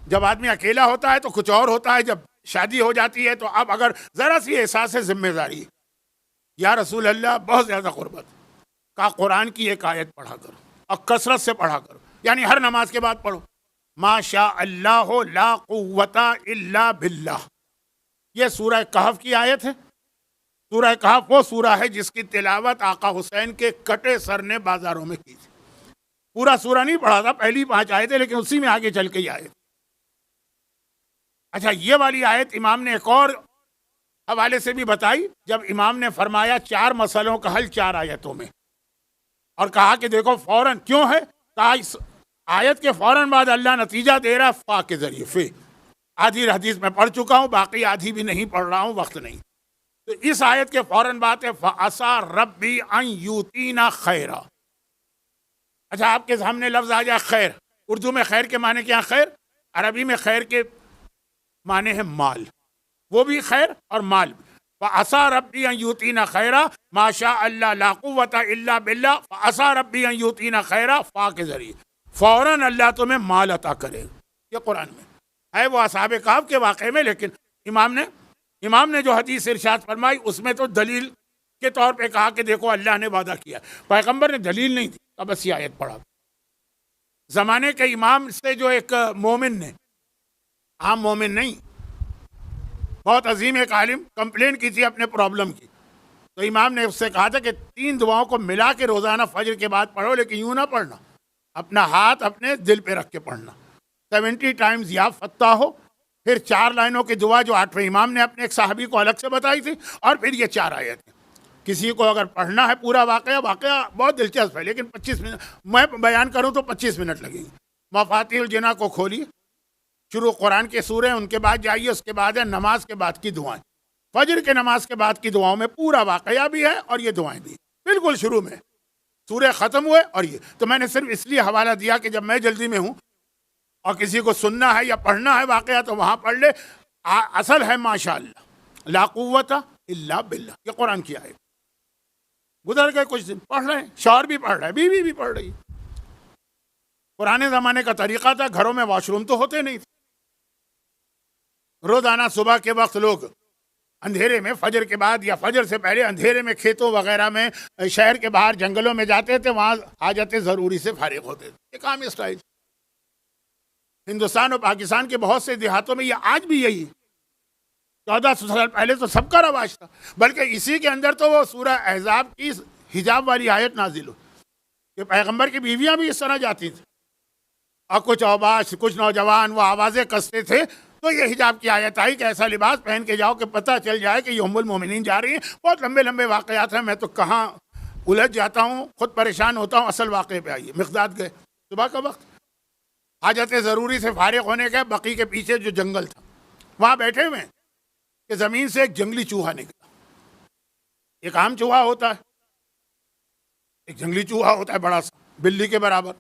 جب آدمی اکیلا ہوتا ہے تو کچھ اور ہوتا ہے، جب شادی ہو جاتی ہے تو اب اگر ذرا سی احساس ذمہ داری، یا رسول اللہ بہت زیادہ غربت، کہا قرآن کی ایک آیت پڑھا کرو اور کثرت سے پڑھا کرو، یعنی ہر نماز کے بعد پڑھو، ما شاء اللہ لا قوت الا باللہ۔ یہ سورہ کہف کی آیت ہے۔ سورہ کہف وہ سورہ ہے جس کی تلاوت آقا حسین کے کٹے سر نے بازاروں میں کی تھی۔ پورا سورہ نہیں پڑھا تھا، پہلی 5 آیتیں، لیکن اسی میں آگے چل کے یہ آیت۔ اچھا، یہ والی آیت امام نے ایک اور حوالے سے بھی بتائی، جب امام نے فرمایا 4 مسئلوں کا حل 4 آیتوں میں، اور کہا کہ دیکھو فوراً کیوں ہے، کہا اس آیت کے فوراً بعد اللہ نتیجہ دے رہا فا کے ذریعے، فی آدھی حدیث میں پڑھ چکا ہوں، باقی آدھی بھی نہیں پڑھ رہا ہوں، وقت نہیں۔ تو اس آیت کے فوراً بعد ہے فَعَسَىٰ رَبِّي أَن يُؤْتِينَا خَيْرًا۔ اچھا، آپ کے سامنے لفظ آ جائے خیر، اردو میں خیر کے معنی کیا؟ خیر۔ عربی میں خیر کے معنی ہے مال، وہ بھی خیر اور مال بھی۔ فَعَسَىٰ رَبِّي أَن يُؤْتِينَا خَيْرًا مَا شَاءَ اللَّهُ لَا قُوَّةَ إِلَّا بِاللَّهِ فَعَسَىٰ رَبِّي أَن يُؤْتِينَا خَيْرًا، فا کے ذریعے فوراً اللہ تمہیں مال عطا کرے۔ یہ قرآن میں ہے، وہ اصحاب کہف کے واقعے میں، لیکن امام نے جو حدیث ارشاد فرمائی اس میں تو دلیل کے طور پہ کہا کہ دیکھو اللہ نے وعدہ کیا، پیغمبر نے دلیل نہیں دی، اب بس یہ آیت پڑھا۔ زمانے کے امام سے جو ایک مومن نے، عام مومن نہیں، بہت عظیم ایک عالم، کمپلین کی تھی اپنے پرابلم کی، تو امام نے اس سے کہا تھا کہ 3 دعاؤں کو ملا کے روزانہ فجر کے بعد پڑھو، لیکن یوں نہ پڑھنا، اپنا ہاتھ اپنے دل پہ رکھ کے پڑھنا، 70 ٹائمز یا فتح ہو، پھر 4 لائنوں کی دعا جو 8ویں امام نے اپنے ایک صحابی کو الگ سے بتائی تھی، اور پھر یہ 4 آیتیں۔ کسی کو اگر پڑھنا ہے پورا واقعہ بہت دلچسپ ہے، لیکن 25 منٹ میں بیان کروں تو 25 منٹ لگیں گے۔ مفاتیح الجنہ کو کھولیے، شروع قرآن کے سورے، ان کے بعد جائیے، اس کے بعد ہے نماز کے بعد کی دعائیں، فجر کے نماز کے بعد کی دعاؤں میں پورا واقعہ بھی ہے اور یہ دعائیں بھی، بالکل شروع میں سورے ختم ہوئے، اور یہ تو میں نے صرف اس لیے حوالہ دیا کہ جب میں جلدی میں ہوں اور کسی کو سننا ہے یا پڑھنا ہے واقعہ تو وہاں پڑھ لے۔ اصل ہے ماشاء اللہ لا قوت الا باللہ، یہ قرآن کی آیت۔ گزر گئے کچھ دن، پڑھ رہے ہیں، شوہر بھی پڑھ رہا ہے، بیوی بھی پڑھ رہی ہے۔ پرانے زمانے کا طریقہ تھا، گھروں میں واش روم تو ہوتے نہیں تھے، روزانہ صبح کے وقت لوگ اندھیرے میں، فجر کے بعد یا فجر سے پہلے اندھیرے میں کھیتوں وغیرہ میں، شہر کے باہر جنگلوں میں جاتے تھے، وہاں حاجت ضروری سے فارغ ہوتے تھے۔ ایک عام اسٹائل ہندوستان اور پاکستان کے بہت سے دیہاتوں میں یہ آج بھی یہی ہے۔ 1400 سال پہلے تو سب کا رواج تھا، بلکہ اسی کے اندر تو وہ سورہ احزاب کی حجاب والی آیت نازل ہو کہ پیغمبر کی بیویاں بھی اس طرح جاتی تھیں، اور کچھ اوباش، کچھ نوجوان وہ آوازیں کستے تھے، تو یہ حجاب کی آیت آئی کہ ایسا لباس پہن کے جاؤ کہ پتہ چل جائے کہ یہ ام المومنین جا رہی ہیں۔ بہت لمبے لمبے واقعات ہیں، میں تو کہاں الجھ جاتا ہوں، خود پریشان ہوتا ہوں۔ اصل واقعے پہ آئیے۔ مقداد گئے صبح کا وقت، حاجت ضروری سے فارغ ہونے گئے، بقی کے پیچھے جو جنگل تھا وہاں بیٹھے ہوئے کہ زمین سے ایک جنگلی چوہا نکلا۔ ایک عام چوہا ہوتا ہے، ایک جنگلی چوہا ہوتا ہے بڑا سا، بلی کے برابر۔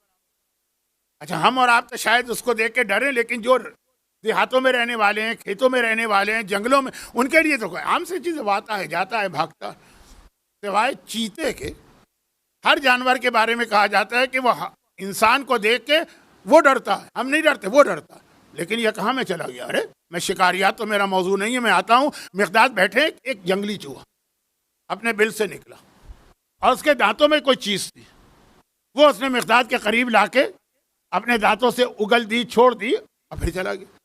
اچھا، ہم اور آپ تو شاید اس کو دیکھ کے ڈریں، لیکن جو دیہاتوں میں رہنے والے ہیں، کھیتوں میں رہنے والے ہیں، جنگلوں میں، ان کے لیے تو کوئی عام سی چیز آتا ہے، جاتا ہے، بھاگتا ہے۔ سوائے چیتے کے ہر جانور کے بارے میں کہا جاتا ہے کہ وہ انسان کو دیکھ کے وہ ڈرتا ہے، ہم نہیں ڈرتے، وہ ڈرتا ہے۔ لیکن یہ کہاں میں چلا گیا؟ ارے میں شکاریات تو میرا موضوع نہیں ہے، میں آتا ہوں۔ مقداد بیٹھے، ایک جنگلی چوہا اپنے بل سے نکلا اور اس کے دانتوں میں کوئی چیز تھی، وہ اس نے مقداد کے قریب لا کے اپنے دانتوں سے اگل دی، چھوڑ دی، اور پھر چلا گیا۔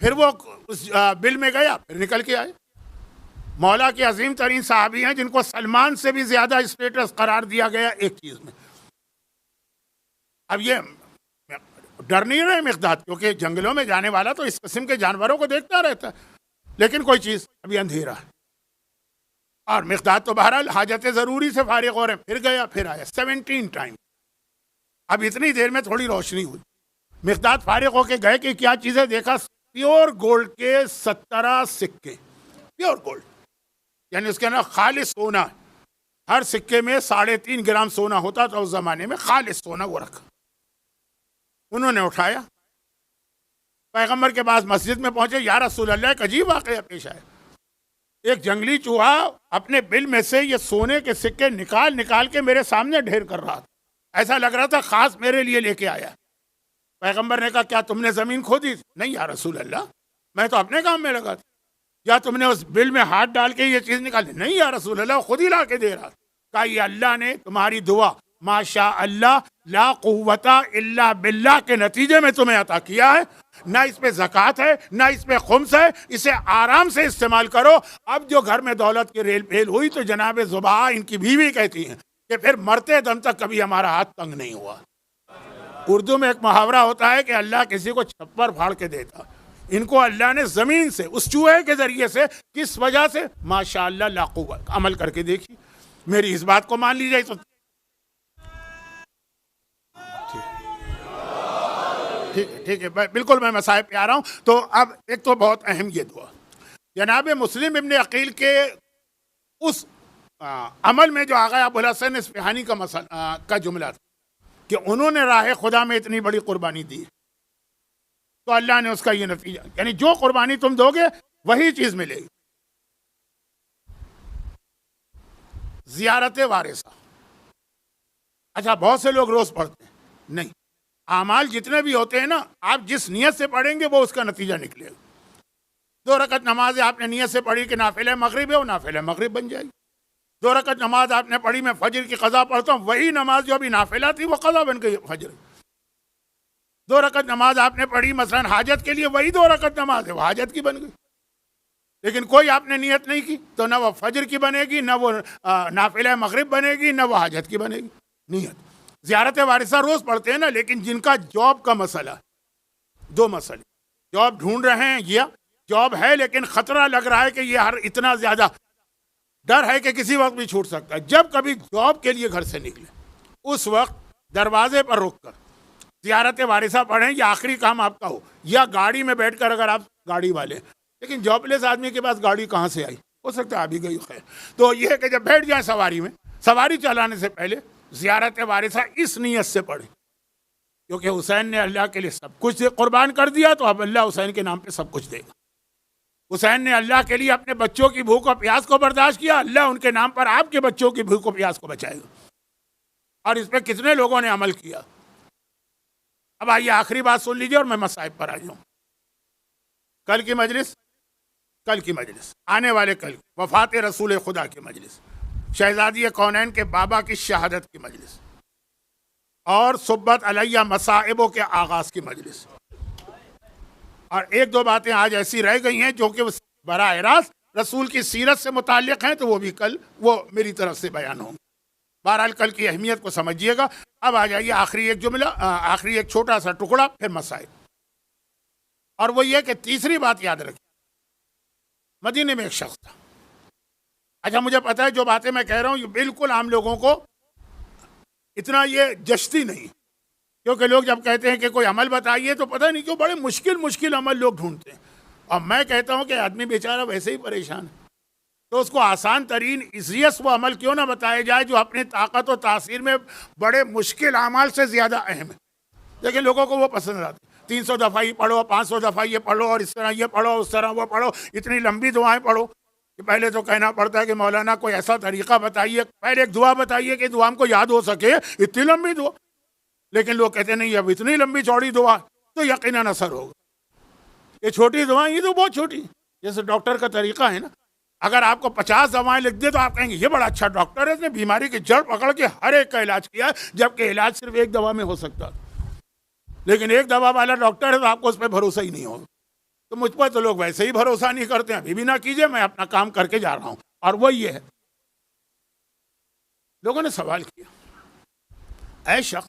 پھر وہ اس بل میں گیا، پھر نکل کے آئے۔ مولا کے عظیم ترین صحابی ہیں جن کو سلمان سے بھی زیادہ اسٹیٹس قرار دیا گیا ایک چیز میں۔ اب یہ ڈر نہیں رہے مقداد، کیونکہ جنگلوں میں جانے والا تو اس قسم کے جانوروں کو دیکھتا رہتا ہے، لیکن کوئی چیز، ابھی اندھیرا ہے، اور مقداد تو بہرحال حاجت ضروری سے فارغ ہو رہے ہیں۔ پھر گیا، پھر آیا، 17 ٹائم۔ اب اتنی دیر میں تھوڑی روشنی ہوئی، مقداد فارغ ہو کے گئے کہ کیا چیزیں دیکھا؟ پیور گولڈ کے 17 سکے، پیور گولڈ، یعنی اس کے اندر خالص سونا، ہر سکے میں 3.5 گرام سونا ہوتا تھا اس زمانے میں، خالص سونا وہ رکھا۔ انہوں نے اٹھایا، پیغمبر کے پاس مسجد میں پہنچے، یا رسول اللہ، ایک عجیب واقعہ پیش آیا۔ ایک جنگلی چوہا اپنے بل میں سے یہ سونے کے سکے نکال کے میرے سامنے ڈھیر کر رہا تھا، ایسا لگ رہا تھا خاص میرے لیے لے کے آیا۔ پیغمبر نے کہا کیا تم نے زمین کھودی؟ نہیں یا رسول اللہ، میں تو اپنے کام میں لگا تھا۔ یا تم نے اس بل میں ہاتھ ڈال کے یہ چیز نکالی؟ نہیں یا رسول اللہ، خود ہی لا کے دے رہا تھا۔ کہا یہ اللہ نے تمہاری دعا ماشاء اللہ لا قوت الا باللہ کے نتیجے میں تمہیں عطا کیا ہے، نہ اس پہ زکوٰۃ ہے نہ اس پہ خمس ہے، اسے آرام سے استعمال کرو۔ اب جو گھر میں دولت کی ریل پھیل ہوئی تو جناب زبا ان کی بیوی کہتی ہیں کہ پھر مرتے دم تک کبھی ہمارا ہاتھ تنگ نہیں ہوا۔ اردو میں ایک محاورہ ہوتا ہے کہ اللہ کسی کو چھپر پھاڑ کے دیتا، ان کو اللہ نے زمین سے اس چوہے کے ذریعے سے کس وجہ سے؟ ماشاء اللہ لا قوت۔ عمل کر کے دیکھیے، میری اس بات کو مان لیجیے تو ٹھیک ہے، بالکل میں مسائل پہ آ رہا ہوں۔ تو اب ایک تو بہت اہم یہ دعا جناب مسلم ابن عقیل کے اس عمل میں جو آغا ابو الحسن اصفہانی کا جملہ تھا کہ انہوں نے راہ خدا میں اتنی بڑی قربانی دی، تو اللہ نے اس کا یہ نتیجہ، یعنی جو قربانی تم دو گے وہی چیز ملے گی۔ زیارت وارثہ، اچھا بہت سے لوگ روز پڑھتے ہیں، نہیں، اعمال جتنے بھی ہوتے ہیں نا، آپ جس نیت سے پڑھیں گے وہ اس کا نتیجہ نکلے گا۔ 2 رکعت نماز آپ نے نیت سے پڑھی کہ نافلہ مغرب ہے، وہ نافلہ مغرب بن جائے گی۔ 2 رکعت نماز آپ نے پڑھی میں فجر کی قضا پڑھتا ہوں، وہی نماز جو ابھی نافلہ تھی وہ قضا بن گئی فجر۔ 2 رکعت نماز آپ نے پڑھی مثلا حاجت کے لیے، وہی 2 رکعت نماز ہے وہ حاجت کی بن گئی۔ لیکن کوئی آپ نے نیت نہیں کی تو نہ وہ فجر کی بنے گی، نہ وہ نافلہ مغرب بنے گی، نہ وہ حاجت کی بنے گی۔ نیت زیارت وارثہ روز پڑھتے ہیں نا، لیکن جن کا جاب کا مسئلہ، 2 مسئلے، جاب ڈھونڈ رہے ہیں، یہ جاب ہے لیکن خطرہ لگ رہا ہے کہ یہ اتنا زیادہ ڈر ہے کہ کسی وقت بھی چھوٹ سکتا ہے۔ جب کبھی جاب کے لیے گھر سے نکلے اس وقت دروازے پر رک کر زیارت وارثہ پڑھیں، یا آخری کام آپ کا ہو، یا گاڑی میں بیٹھ کر، اگر آپ گاڑی والے، لیکن جاب لیس آدمی کے پاس گاڑی کہاں سے آئی؟ ہو سکتا ہے ابھی گئی، خیر تو یہ ہے کہ جب بیٹھ جائیں سواری میں، سواری چلانے سے پہلے زیارت وارثہ اس نیت سے پڑھیں، کیونکہ حسین نے اللہ کے لیے سب کچھ قربان کر دیا، تو اب اللہ حسین کے نام پہ سب کچھ دے گا۔ حسین نے اللہ کے لیے اپنے بچوں کی بھوک اور پیاس کو برداشت کیا، اللہ ان کے نام پر آپ کے بچوں کی بھوک و پیاس کو بچائے گا۔ اور اس پہ کتنے لوگوں نے عمل کیا۔ اب آئیے آخری بات سن لیجیے اور میں مصائب پر آ جاؤں۔ کل کی مجلس آنے والے کل وفات رسول خدا کی مجلس، شہزادی کونین کے بابا کی شہادت کی مجلس، اور صبت علیہ مصائبوں کے آغاز کی مجلس، اور 1-2 باتیں آج ایسی رہ گئی ہیں جو کہ براہ راست رسول کی سیرت سے متعلق ہیں، تو وہ بھی کل وہ میری طرف سے بیان ہوں گے۔ بہرحال کل کی اہمیت کو سمجھیے گا۔ اب آ جائیے آخری ایک جملہ، آخری ایک چھوٹا سا ٹکڑا، پھر مسائل، اور وہ یہ کہ تیسری بات یاد رکھیں، مدینے میں ایک شخص تھا۔ اچھا مجھے پتا ہے جو باتیں میں کہہ رہا ہوں یہ بالکل عام لوگوں کو اتنا یہ جچتی نہیں، کیونکہ لوگ جب کہتے ہیں کہ کوئی عمل بتائیے تو پتہ نہیں کیوں بڑے مشکل عمل لوگ ڈھونڈتے ہیں، اور میں کہتا ہوں کہ آدمی بیچارہ ویسے ہی پریشان ہے، تو اس کو آسان ترین ایزیس وہ عمل کیوں نہ بتایا جائے جو اپنی طاقت و تاثیر میں بڑے مشکل اعمال سے زیادہ اہم ہے، لیکن لوگوں کو وہ پسند آتے ہیں۔ 300 دفعہ یہ پڑھو، 500 دفعہ یہ پڑھو، اور اس طرح یہ پڑھو، اس طرح وہ پڑھو، اتنی لمبی دعائیں پڑھو کہ پہلے تو کہنا پڑتا ہے کہ مولانا کوئی ایسا طریقہ بتائیے، پہلے ایک دعا بتائیے کہ دعا ہم کو یاد ہو سکے، اتنی لمبی دعا، لیکن لوگ کہتے نہیں اب اتنی لمبی چوڑی دعا تو یقیناً اثر ہوگا، یہ چھوٹی دعائیں یہ تو بہت چھوٹی، جیسے ڈاکٹر کا طریقہ ہے نا، اگر آپ کو 50 دوائیں لکھ دے تو آپ کہیں گے یہ بڑا اچھا ڈاکٹر ہے، اس نے بیماری کی جڑ پکڑ کے ہر ایک کا علاج کیا ہے، جبکہ علاج صرف ایک دوا میں ہو سکتا ہے، لیکن ایک دوا والا ڈاکٹر ہے تو آپ کو اس پہ بھروسہ ہی نہیں ہوگا۔ تو مجھ پر تو لوگ ویسے ہی بھروسہ نہیں کرتے ہیں، ابھی بھی نہ کیجئے، میں اپنا کام کر کے جا رہا ہوں، اور وہ یہ ہے، لوگوں نے سوال کیا، اے شخص،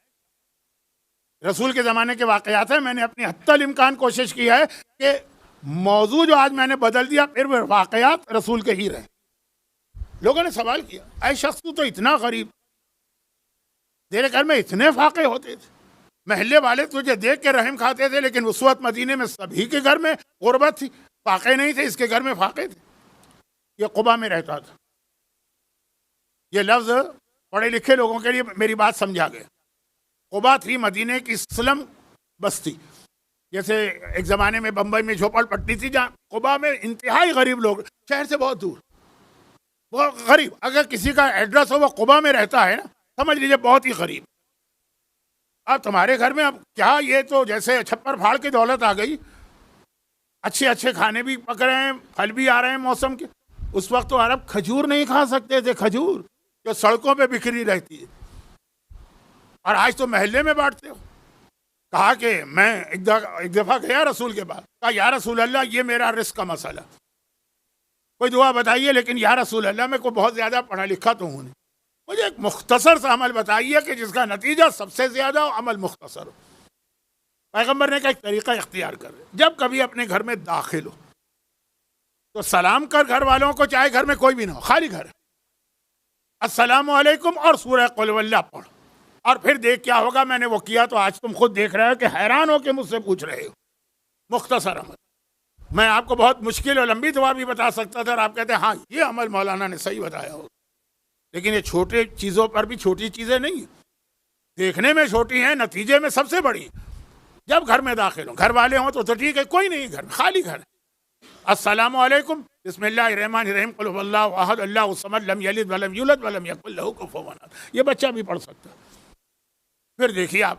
رسول کے زمانے کے واقعات ہیں، میں نے اپنی حتی الامکان کوشش کی ہے کہ موضوع جو آج میں نے بدل دیا پھر وہ واقعات رسول کے ہی رہے۔ لوگوں نے سوال کیا، اے شخص تو اتنا غریب، تیرے گھر میں اتنے فاقے ہوتے تھے، محلے والے تجھے دیکھ کے رحم کھاتے تھے، لیکن اس وقت مدینے میں سبھی کے گھر میں غربت تھی، فاقے نہیں تھے، اس کے گھر میں فاقے تھے، یہ قبا میں رہتا تھا۔ یہ لفظ پڑھے لکھے لوگوں کے لیے میری بات سمجھا گیا۔ قبا تھی مدینے کی سلم بستی، جیسے ایک زمانے میں بمبئی میں جھوپڑ پٹی تھی، جہاں قبا میں انتہائی غریب لوگ، شہر سے بہت دور، بہت غریب، اگر کسی کا ایڈریس ہو وہ قبا میں رہتا ہے نا، سمجھ لیجئے بہت ہی غریب۔ اب تمہارے گھر میں اب کیا، یہ تو جیسے چھپر پھاڑ کے دولت آ گئی، اچھے اچھے کھانے بھی پک رہے ہیں، پھل بھی آ رہے ہیں موسم کے. اس وقت تو عرب کھجور نہیں کھا سکتے تھے، کھجور جو سڑکوں پہ بکھری رہتی ہے، اور آج تو محلے میں بانٹتے ہو. کہا کہ میں ایک دفعہ گیا رسول کے پاس، کہا یا رسول اللہ یہ میرا رزق کا مسئلہ، کوئی دعا بتائیے، لیکن یا رسول اللہ میں کوئی بہت زیادہ پڑھا لکھا تو ہوں نہیں، مجھے ایک مختصر سا عمل بتائیے کہ جس کا نتیجہ سب سے زیادہ ہو، عمل مختصر ہو. پیغمبر نے کہا ایک طریقہ اختیار کر، جب کبھی اپنے گھر میں داخل ہو تو سلام کر گھر والوں کو، چاہے گھر میں کوئی بھی نہ ہو، خالی گھر ہے، السلام علیکم اور سورہ قل ہو اللہ پڑھ، اور پھر دیکھ کیا ہوگا. میں نے وہ کیا تو آج تم خود دیکھ رہے ہو کہ حیران ہو کے مجھ سے پوچھ رہے ہو. مختصر عمل، میں آپ کو بہت مشکل اور لمبی دعا بھی بتا سکتا تھا اور آپ کہتے ہیں ہاں یہ عمل مولانا نے صحیح بتایا ہو، لیکن یہ چھوٹے چیزوں پر بھی چھوٹی چیزیں نہیں، دیکھنے میں چھوٹی ہیں، نتیجے میں سب سے بڑی. جب گھر میں داخل ہوں، گھر والے ہوں تو ٹھیک ہے، کوئی نہیں گھر میں، خالی گھر ہے، السلام علیکم بسم اللہ الرحمن الرحیم قل هو اللہ احد اللہ الصمد لم یلد ولم یولد ولم یکن له کفوا احد. یہ بچہ بھی پڑھ سکتا ہے. پھر دیکھیے آپ،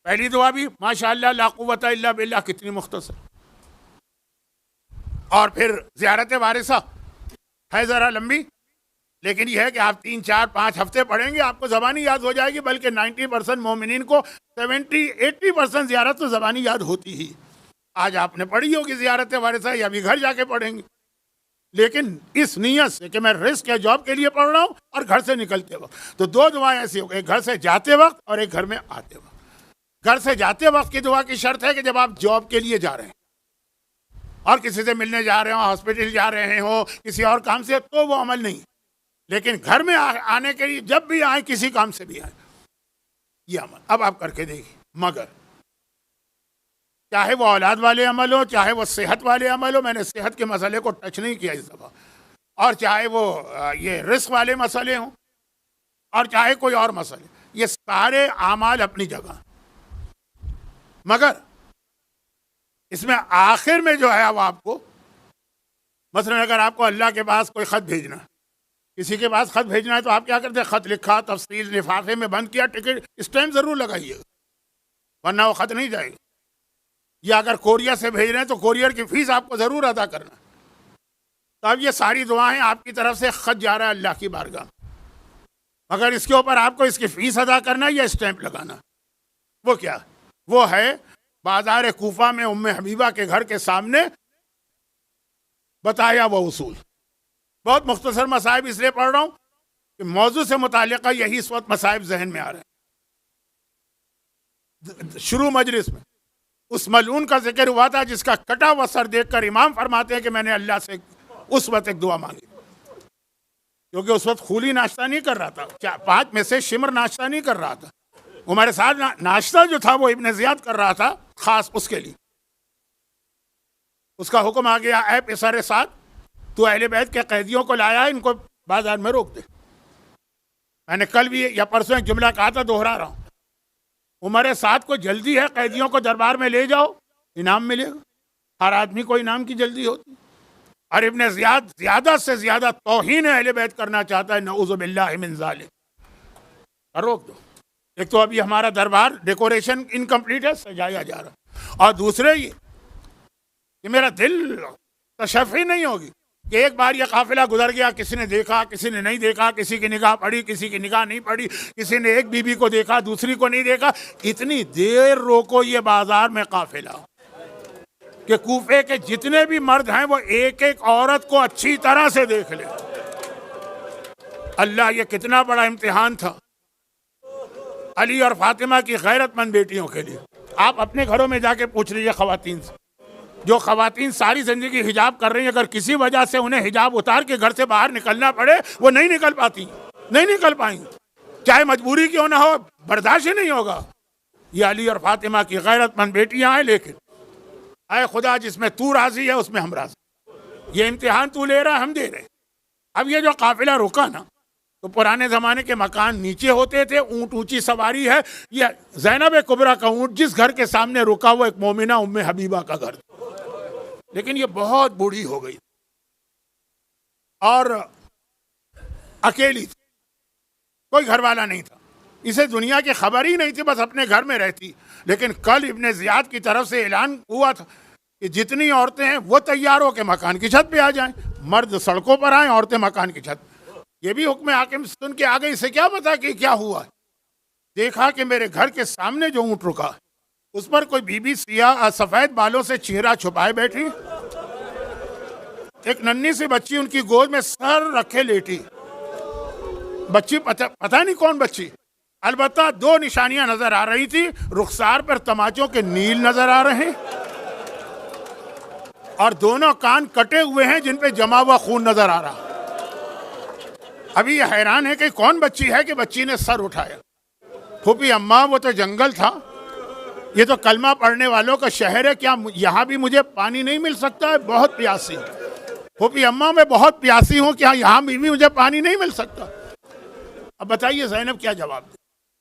پہلی دعا بھی ماشاء اللہ لا قوت الا باللہ کتنی مختصر، اور پھر زیارت وارثہ ہے ذرا لمبی، لیکن یہ ہے کہ آپ 3 4 5 ہفتے پڑھیں گے آپ کو زبانی یاد ہو جائے گی، بلکہ 90% مومنین کو 70-80% زیارت تو زبانی یاد ہوتی ہی. آج آپ نے پڑھی ہوگی زیارت وارثہ، یا ابھی گھر جا کے پڑھیں گے، لیکن اس نیت سے کہ میں رزق یا جاب کے لیے پڑھ رہا ہوں اور گھر سے نکلتے وقت. تو 2 دعائیں ایسی ہو گئی، ایک گھر سے جاتے وقت اور ایک گھر میں آتے وقت. گھر سے جاتے وقت کی دعا کی شرط ہے کہ جب آپ جاب کے لیے جا رہے ہیں اور کسی سے ملنے جا رہے ہوں، ہاسپٹل جا رہے ہوں، کسی اور کام سے، تو وہ عمل نہیں. لیکن گھر میں آنے کے لیے جب بھی آئیں، کسی کام سے بھی آئیں، یہ عمل اب آپ کر کے دیکھیں. مگر چاہے وہ اولاد والے عمل ہو، چاہے وہ صحت والے عمل ہو، میں نے صحت کے مسئلے کو ٹچ نہیں کیا اس دفعہ، اور چاہے وہ یہ رزق والے مسئلے ہوں، اور چاہے کوئی اور مسئلے، یہ سارے اعمال اپنی جگہ. مگر اس میں آخر میں جو ہے وہ آپ کو، مثلا اگر آپ کو اللہ کے پاس کوئی خط بھیجنا ہے، کسی کے پاس خط بھیجنا ہے، تو آپ کیا کرتے ہیں؟ خط لکھا، تفصیل لفافے میں بند کیا، ٹکٹ اسٹیمپ ضرور لگائیے، ورنہ وہ خط نہیں جائے گا. یا اگر کورئر سے بھیج رہے ہیں تو کورئر کی فیس آپ کو ضرور ادا کرنا. تو اب یہ ساری دعائیں آپ کی طرف سے خط جا رہا ہے اللہ کی بارگاہ، مگر اس کے اوپر آپ کو اس کی فیس ادا کرنا یا اسٹیمپ لگانا. وہ کیا؟ وہ ہے بازار کوفہ میں ام حبیبہ کے گھر کے سامنے بتایا وہ اصول. بہت مختصر مصائب اس لیے پڑھ رہا ہوں کہ موضوع سے متعلقہ یہی اس وقت مصائب ذہن میں آ رہے ہیں. شروع مجلس میں اس ملعون کا ذکر ہوا تھا جس کا کٹا ہوا سر دیکھ کر امام فرماتے ہیں کہ میں نے اللہ سے اس وقت ایک دعا مانگی، کیونکہ اس وقت خولی ناشتہ نہیں کر رہا تھا، 5 میں سے شمر ناشتہ نہیں کر رہا تھا. ہمارے ساتھ ناشتہ جو تھا وہ ابن زیاد کر رہا تھا، خاص اس کے لیے. اس کا حکم آ گیا، اے پسر سعد، تو اہل بیت کے قیدیوں کو لایا ہے، ان کو بازار میں روک دے. میں نے کل بھی یا پرسوں ایک جملہ کہا تھا، دوہرا رہا ہوں، عمر سعد کو جلدی ہے، قیدیوں کو دربار میں لے جاؤ، انعام ملے گا. ہر آدمی کو انعام کی جلدی ہوتی، اور ابن زیاد زیادہ سے زیادہ توہین اہل بیت کرنا چاہتا ہے، نعوذ باللہ من ذالک. اور روک دو. ایک تو ابھی ہمارا دربار ڈیکوریشن انکمپلیٹ ہے، سجایا جا رہا، اور دوسرے یہ کہ میرا دل تشفی نہیں ہوگی کہ ایک بار یہ قافلہ گزر گیا، کسی نے دیکھا، کسی نے نہیں دیکھا، کسی کی نگاہ پڑی، کسی کی نگاہ نہیں پڑی، کسی نے ایک بیوی کو دیکھا، دوسری کو نہیں دیکھا. اتنی دیر روکو یہ بازار میں قافلہ کہ کوفے کے جتنے بھی مرد ہیں وہ ایک ایک عورت کو اچھی طرح سے دیکھ لیں. اللہ، یہ کتنا بڑا امتحان تھا علی اور فاطمہ کی غیرت مند بیٹیوں کے لیے. آپ اپنے گھروں میں جا کے پوچھ لیجیے خواتین سے، جو خواتین ساری زندگی حجاب کر رہی ہیں، اگر کسی وجہ سے انہیں حجاب اتار کے گھر سے باہر نکلنا پڑے، وہ نہیں نکل پاتی، نہیں نکل پائیں، چاہے مجبوری کیوں نہ ہو، برداشت ہی نہیں ہوگا. یہ علی اور فاطمہ کی غیرت مند بیٹیاں ہیں. لیکن اے خدا، جس میں تو راضی ہے اس میں ہم راضی. یہ امتحان تو لے رہا، ہم دے رہے. اب یہ جو قافلہ رکا نا، تو پرانے زمانے کے مکان نیچے ہوتے تھے، اونٹ اونچی سواری ہے. یہ زینب کبریٰ کا اونٹ جس گھر کے سامنے رکا، وہ ایک مومنہ ام حبیبہ کا گھر، لیکن یہ بہت بوڑھی ہو گئی اور اکیلی تھی، کوئی گھر والا نہیں تھا. اسے دنیا کی خبر ہی نہیں تھی، بس اپنے گھر میں رہتی. لیکن کل ابن زیاد کی طرف سے اعلان ہوا تھا کہ جتنی عورتیں ہیں وہ تیار ہو کے مکان کی چھت پہ آ جائیں، مرد سڑکوں پر آئیں، عورتیں مکان کی چھت. یہ بھی حکم حاکم سن کے آگے، اسے کیا پتا کہ کیا ہوا. دیکھا کہ میرے گھر کے سامنے جو اونٹ رکا اس پر کوئی بی بی سیاہ سفید بالوں سے چہرہ چھپائے بیٹھی، ایک ننھی سی بچی ان کی گود میں سر رکھے لیٹی. بچی پتہ نہیں کون بچی، البتہ دو نشانیاں نظر آ رہی تھی. رخسار پر تماچوں کے نیل نظر آ رہے ہیں اور دونوں کان کٹے ہوئے ہیں جن پہ جمع ہوا خون نظر آ رہا. ابھی یہ حیران ہے کہ کون بچی ہے کہ بچی نے سر اٹھایا. پھوپھی اماں وہ تو جنگل تھا، یہ تو کلمہ پڑھنے والوں کا شہر ہے، کیا یہاں بھی مجھے پانی نہیں مل سکتا ہے؟ بہت پیاسی. پھوپھی اماں میں بہت پیاسی ہوں، کیا یہاں بھی مجھے پانی نہیں مل سکتا؟ اب بتائیے زینب کیا جواب دے.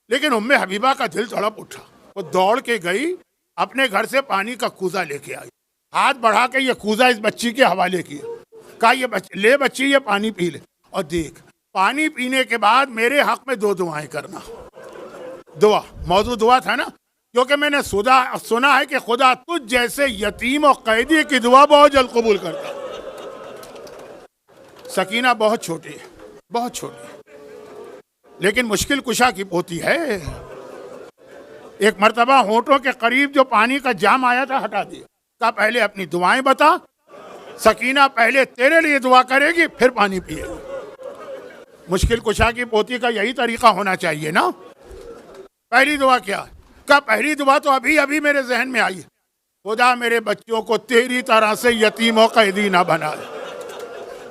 لیکن ام حبیبہ کا دل تڑپ اٹھا، وہ دوڑ کے گئی، اپنے گھر سے پانی کا کوزہ لے کے آئی، ہاتھ بڑھا کے یہ کوزہ اس بچی کے حوالے کیا، کہا یہ لے بچی، یہ پانی پی لے، اور دیکھ پانی پینے کے بعد میرے حق میں 2 دعائیں کرنا. دعا موضوع دعا تھا نا، کیونکہ میں نے سنا ہے کہ خدا تجھ جیسے یتیم اور قیدی کی دعا بہت جلد قبول کرتا. سکینہ بہت چھوٹی ہے، بہت چھوٹی ہے، لیکن مشکل کشا کی پوتی ہے. ایک مرتبہ ہونٹوں کے قریب جو پانی کا جام آیا تھا ہٹا دیا، کہا پہلے اپنی دعائیں بتا. سکینہ پہلے تیرے لیے دعا کرے گی پھر پانی پیے گی. مشکل کشا کی پوتی کا یہی طریقہ ہونا چاہیے نا. پہلی دعا کیا؟ کہا پہلی دعا تو ابھی میرے ذہن میں آئی، خدا میرے بچوں کو تیری طرح سے یتیم و قیدی نہ بنا دے.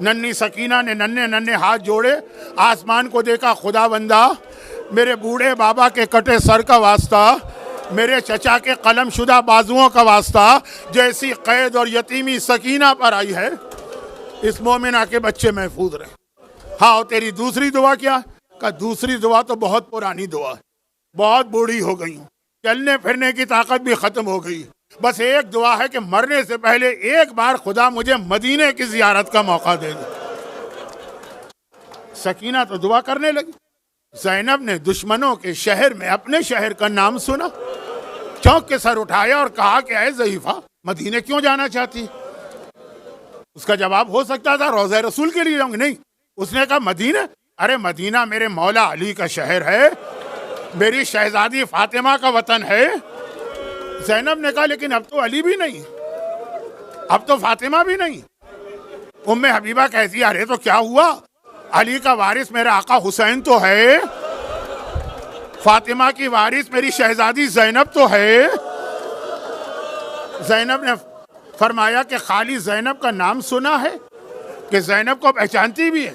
ننھی سکینہ نے ننھے ہاتھ جوڑے، آسمان کو دیکھا، خدا بندہ میرے بوڑھے بابا کے کٹے سر کا واسطہ، میرے چچا کے قلم شدہ بازوؤں کا واسطہ، جیسی قید اور یتیمی سکینہ پر آئی ہے اس مومنہ کے بچے محفوظ رہے. ہاں اور تیری دوسری دعا کیا؟ کہ دوسری دعا تو بہت پرانی دعا ہے، بہت بوڑھی ہو گئی ہوں، چلنے پھرنے کی طاقت بھی ختم ہو گئی، بس ایک دعا ہے کہ مرنے سے پہلے ایک بار خدا مجھے مدینے کی زیارت کا موقع دے دے. سکینہ تو دعا کرنے لگی. زینب نے دشمنوں کے شہر میں اپنے شہر کا نام سنا، چونک کے سر اٹھایا اور کہا کہ اے ضعیفہ مدینے کیوں جانا چاہتی؟ اس کا جواب ہو سکتا تھا روضہ رسول کے لیے جاؤں گی، نہیں، اس نے کہا مدینہ، ارے مدینہ میرے مولا علی کا شہر ہے، میری شہزادی فاطمہ کا وطن ہے. زینب نے کہا لیکن اب تو علی بھی نہیں، اب تو فاطمہ بھی نہیں. ام حبیبہ کہتی ارے تو کیا ہوا، علی کا وارث میرا آقا حسین تو ہے، فاطمہ کی وارث میری شہزادی زینب تو ہے. زینب نے فرمایا کہ خالی زینب کا نام سنا ہے کہ زینب کو پہچانتی بھی ہے؟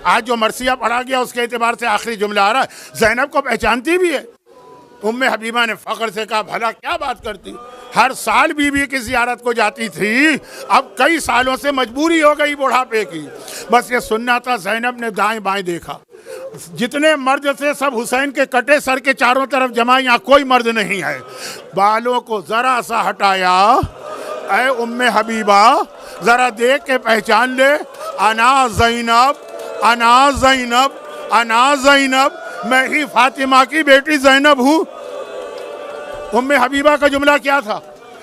آج جو مرثیہ پڑھا گیا اس کے اعتبار سے آخری جملہ آ رہا ہے، زینب کو پہچانتی بھی ہے؟ ام حبیبہ نے فخر سے کہا بھلا کیا بات کرتی، ہر سال بیوی کی زیارت کو جاتی تھی، اب کئی سالوں سے مجبوری ہو گئی بڑھاپے کی. بس یہ سننا تھا. زینب نے دائیں بائیں دیکھا، جتنے مرد تھے سب حسین کے کٹے سر کے چاروں طرف جمع، یہاں کوئی مرد نہیں ہے. بالوں کو ذرا سا ہٹایا، اے ام حبیبہ ذرا دیکھ کے پہچان لے، انا زینب، انا زینب، انا زینب، میں ہی فاطمہ کی بیٹی زینب ہوں. ام حبیبہ کا جملہ کیا تھا؟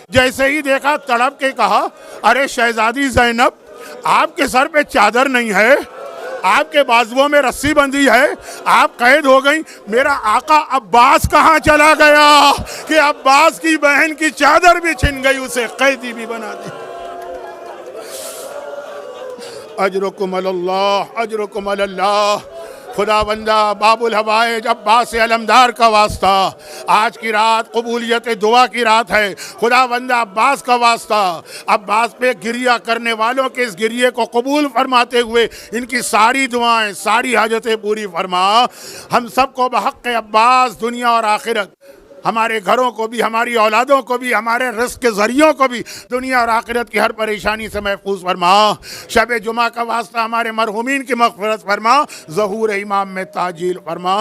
جیسے ہی دیکھا تڑپ کے کہا ارے شہزادی زینب آپ کے سر پہ چادر نہیں ہے، آپ کے بازوؤں میں رسی بندھی ہے، آپ قید ہو گئیں، میرا آقا عباس کہاں چلا گیا کہ عباس کی بہن کی چادر بھی چھن گئی، اسے قیدی بھی بنا دی. اجرکم اللہ، اجرکم اللہ. خدا بندہ باب الحوائج عباس علمدار کا واسطہ، آج کی رات قبولیت دعا کی رات ہے. خدا بندہ عباس کا واسطہ، عباس پہ گریہ کرنے والوں کے اس گریے کو قبول فرماتے ہوئے ان کی ساری دعائیں، ساری حاجتیں پوری فرما. ہم سب کو بحق عباس دنیا اور آخرت، ہمارے گھروں کو بھی، ہماری اولادوں کو بھی، ہمارے رزق کے ذریعوں کو بھی دنیا اور آخرت کی ہر پریشانی سے محفوظ فرما. شب جمعہ کا واسطہ ہمارے مرحومین کی مغفرت فرما، ظہور امام میں تعجیل فرما.